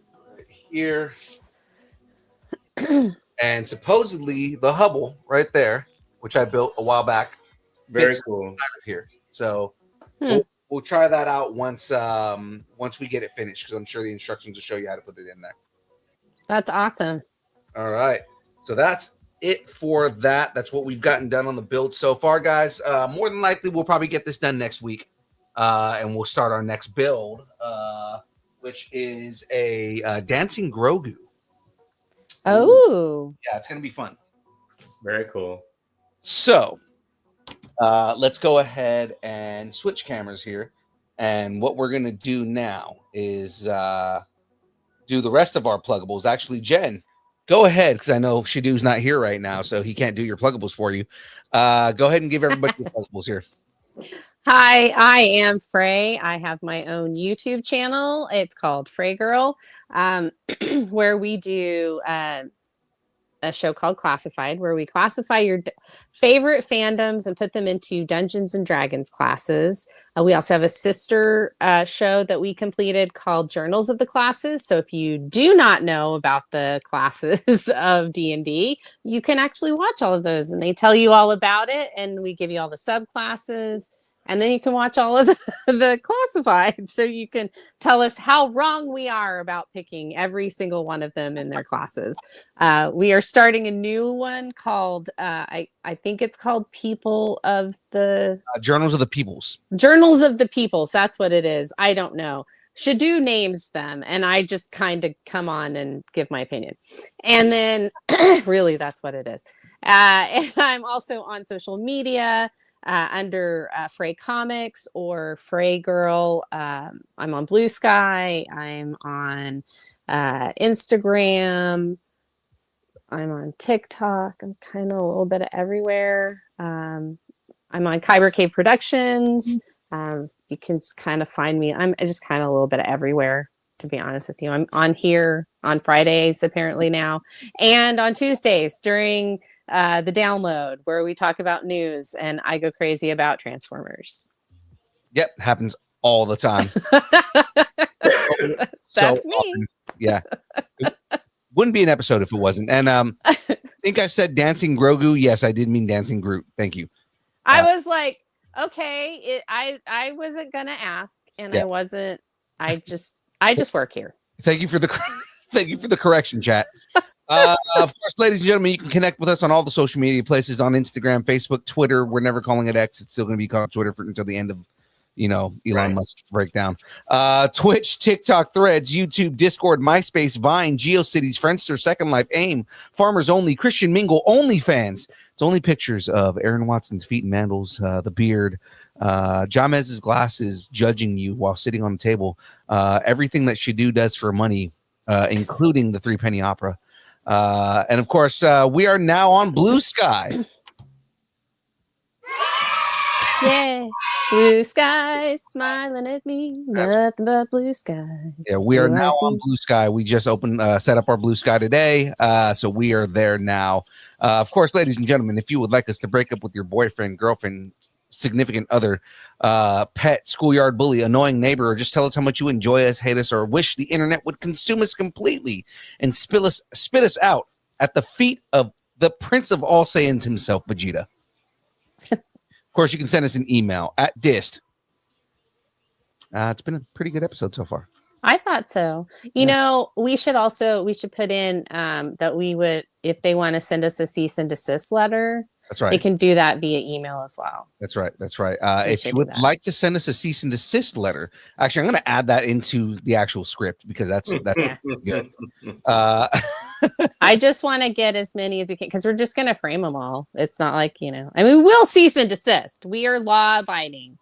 right here, and supposedly the Hubble right there, which I built a while back, very cool here. So we'll try that out once we get it finished, because I'm sure the instructions will show you how to put it in there. That's awesome. All right. So that's it for that. That's what we've gotten done on the build so far, guys. More than likely, we'll probably get this done next week. And we'll start our next build, which is a dancing Grogu. Oh. Yeah, it's going to be fun. Very cool. So let's go ahead and switch cameras here. And what we're going to do now is do the rest of our pluggables. Actually, Jen, go ahead, because I know Shadoo's not here right now, so he can't do your pluggables for you. Go ahead and give everybody your pluggables here. Hi, I am Frey. I have my own YouTube channel. It's called Frey Girl, where we do a show called Classified, where we classify your favorite fandoms and put them into Dungeons and Dragons classes. We also have a sister show that we completed called Journals of the Classes. So if you do not know about the classes of D&D, you can actually watch all of those, and they tell you all about it, and we give you all the subclasses. And then you can watch all of the classified, so you can tell us how wrong we are about picking every single one of them in their classes. We are starting a new one called, I think it's called People of the... Journals of the Peoples. Journals of the Peoples, that's what it is. I don't know. Shadoo names them, and I just kind of come on and give my opinion. And then, really, that's what it is. And I'm also on social media. Under Frey Comics or Frey Girl. I'm on Blue Sky. I'm on Instagram. I'm on TikTok. I'm kind of a little bit of everywhere. I'm on Kyber Cave Productions. You can just kind of find me. I'm just kind of a little bit of everywhere, to be honest with you. I'm on here on Fridays, apparently now, and on Tuesdays during the download, where we talk about news and I go crazy about Transformers. Yep, happens all the time. That's me. Often. Yeah. Wouldn't be an episode if it wasn't. And I think I said Dancing Grogu. Yes, I did mean Dancing Groot. Thank you. I was like, okay, I wasn't gonna ask, and I wasn't. I just work here. Thank you for the correction, chat. Of course, ladies and gentlemen, you can connect with us on all the social media places, on Instagram, Facebook, Twitter. We're never calling it X. It's still going to be called Twitter until the end of, Elon Musk breakdown. Twitch, TikTok, Threads, YouTube, Discord, MySpace, Vine, GeoCities, Friendster, Second Life, AIM, Farmers Only, Christian Mingle, OnlyFans. It's only pictures of Aaron Watson's feet and mandals, the beard, Jamez's glasses, judging you while sitting on the table. Everything that Shadoo does for money, including the 3 Penny Opera. And of course, we are now on Blue Sky. Yeah, blue sky smiling at me, nothing but blue sky. Yeah, we are now on Blue Sky. We just set up our Blue Sky today, so we are there now. Of course, ladies and gentlemen, if you would like us to break up with your boyfriend, girlfriend, significant other, pet, schoolyard bully, annoying neighbor, or just tell us how much you enjoy us, hate us, or wish the internet would consume us completely and spit us out at the feet of the Prince of all Saiyans himself, Vegeta. Of course, you can send us an email at dist. It's been a pretty good episode so far. I thought so. You know, we should put in that we would, if they want to send us a cease and desist letter, that's right. They can do that via email as well. That's right. If you would like to send us a cease and desist letter, actually, I'm going to add that into the actual script because that's good. I just want to get as many as we can because we're just going to frame them all. It's not like, I mean, we will cease and desist. We are law abiding,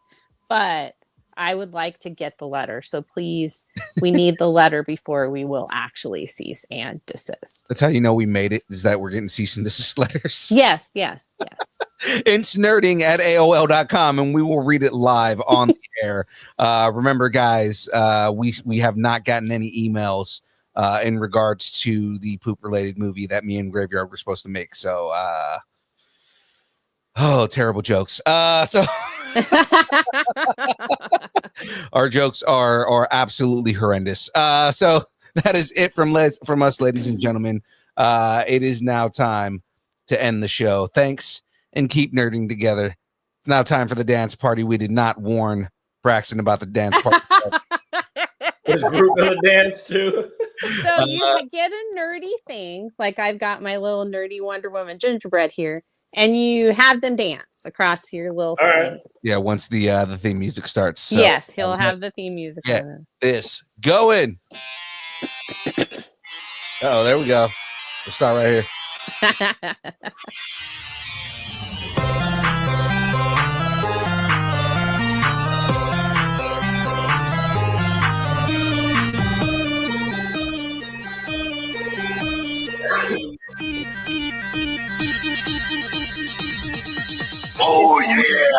but I would like to get the letter. So please, we need the letter before we will actually cease and desist. That's how you know we made it, is that we're getting cease and desist letters. Yes. It's nerding at AOL.com and we will read it live on the air. Remember, guys, we have not gotten any emails in regards to the poop related movie that me and Graveyard were supposed to make. So, terrible jokes. So our jokes are absolutely horrendous. So that is it from us, ladies and gentlemen. It is now time to end the show. Thanks and keep nerding together. It's now time for the dance party. We did not warn Braxton about the dance party. This group gonna dance too. So you get a nerdy thing, like I've got my little nerdy Wonder Woman gingerbread here, and you have them dance across your little screen. Right. Yeah, once the theme music starts. So, yes, he'll have the theme music. Yeah, this going. Oh, there we go. We'll start right here. Oh yeah!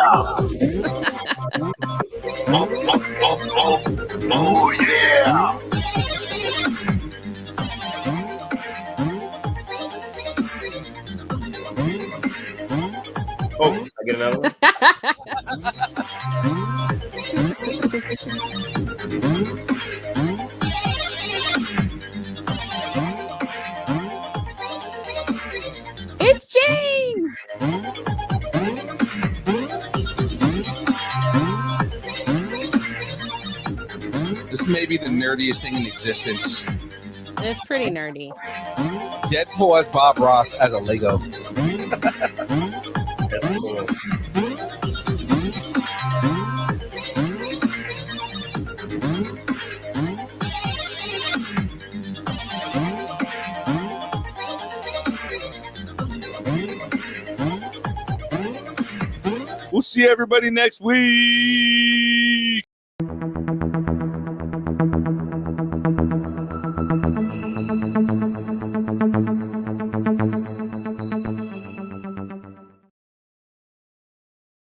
Oh yeah! Oh, I get another one. It's James. This may be the nerdiest thing in existence. It's pretty nerdy. Deadpool as Bob Ross as a Lego. That's cool. We'll see everybody next week.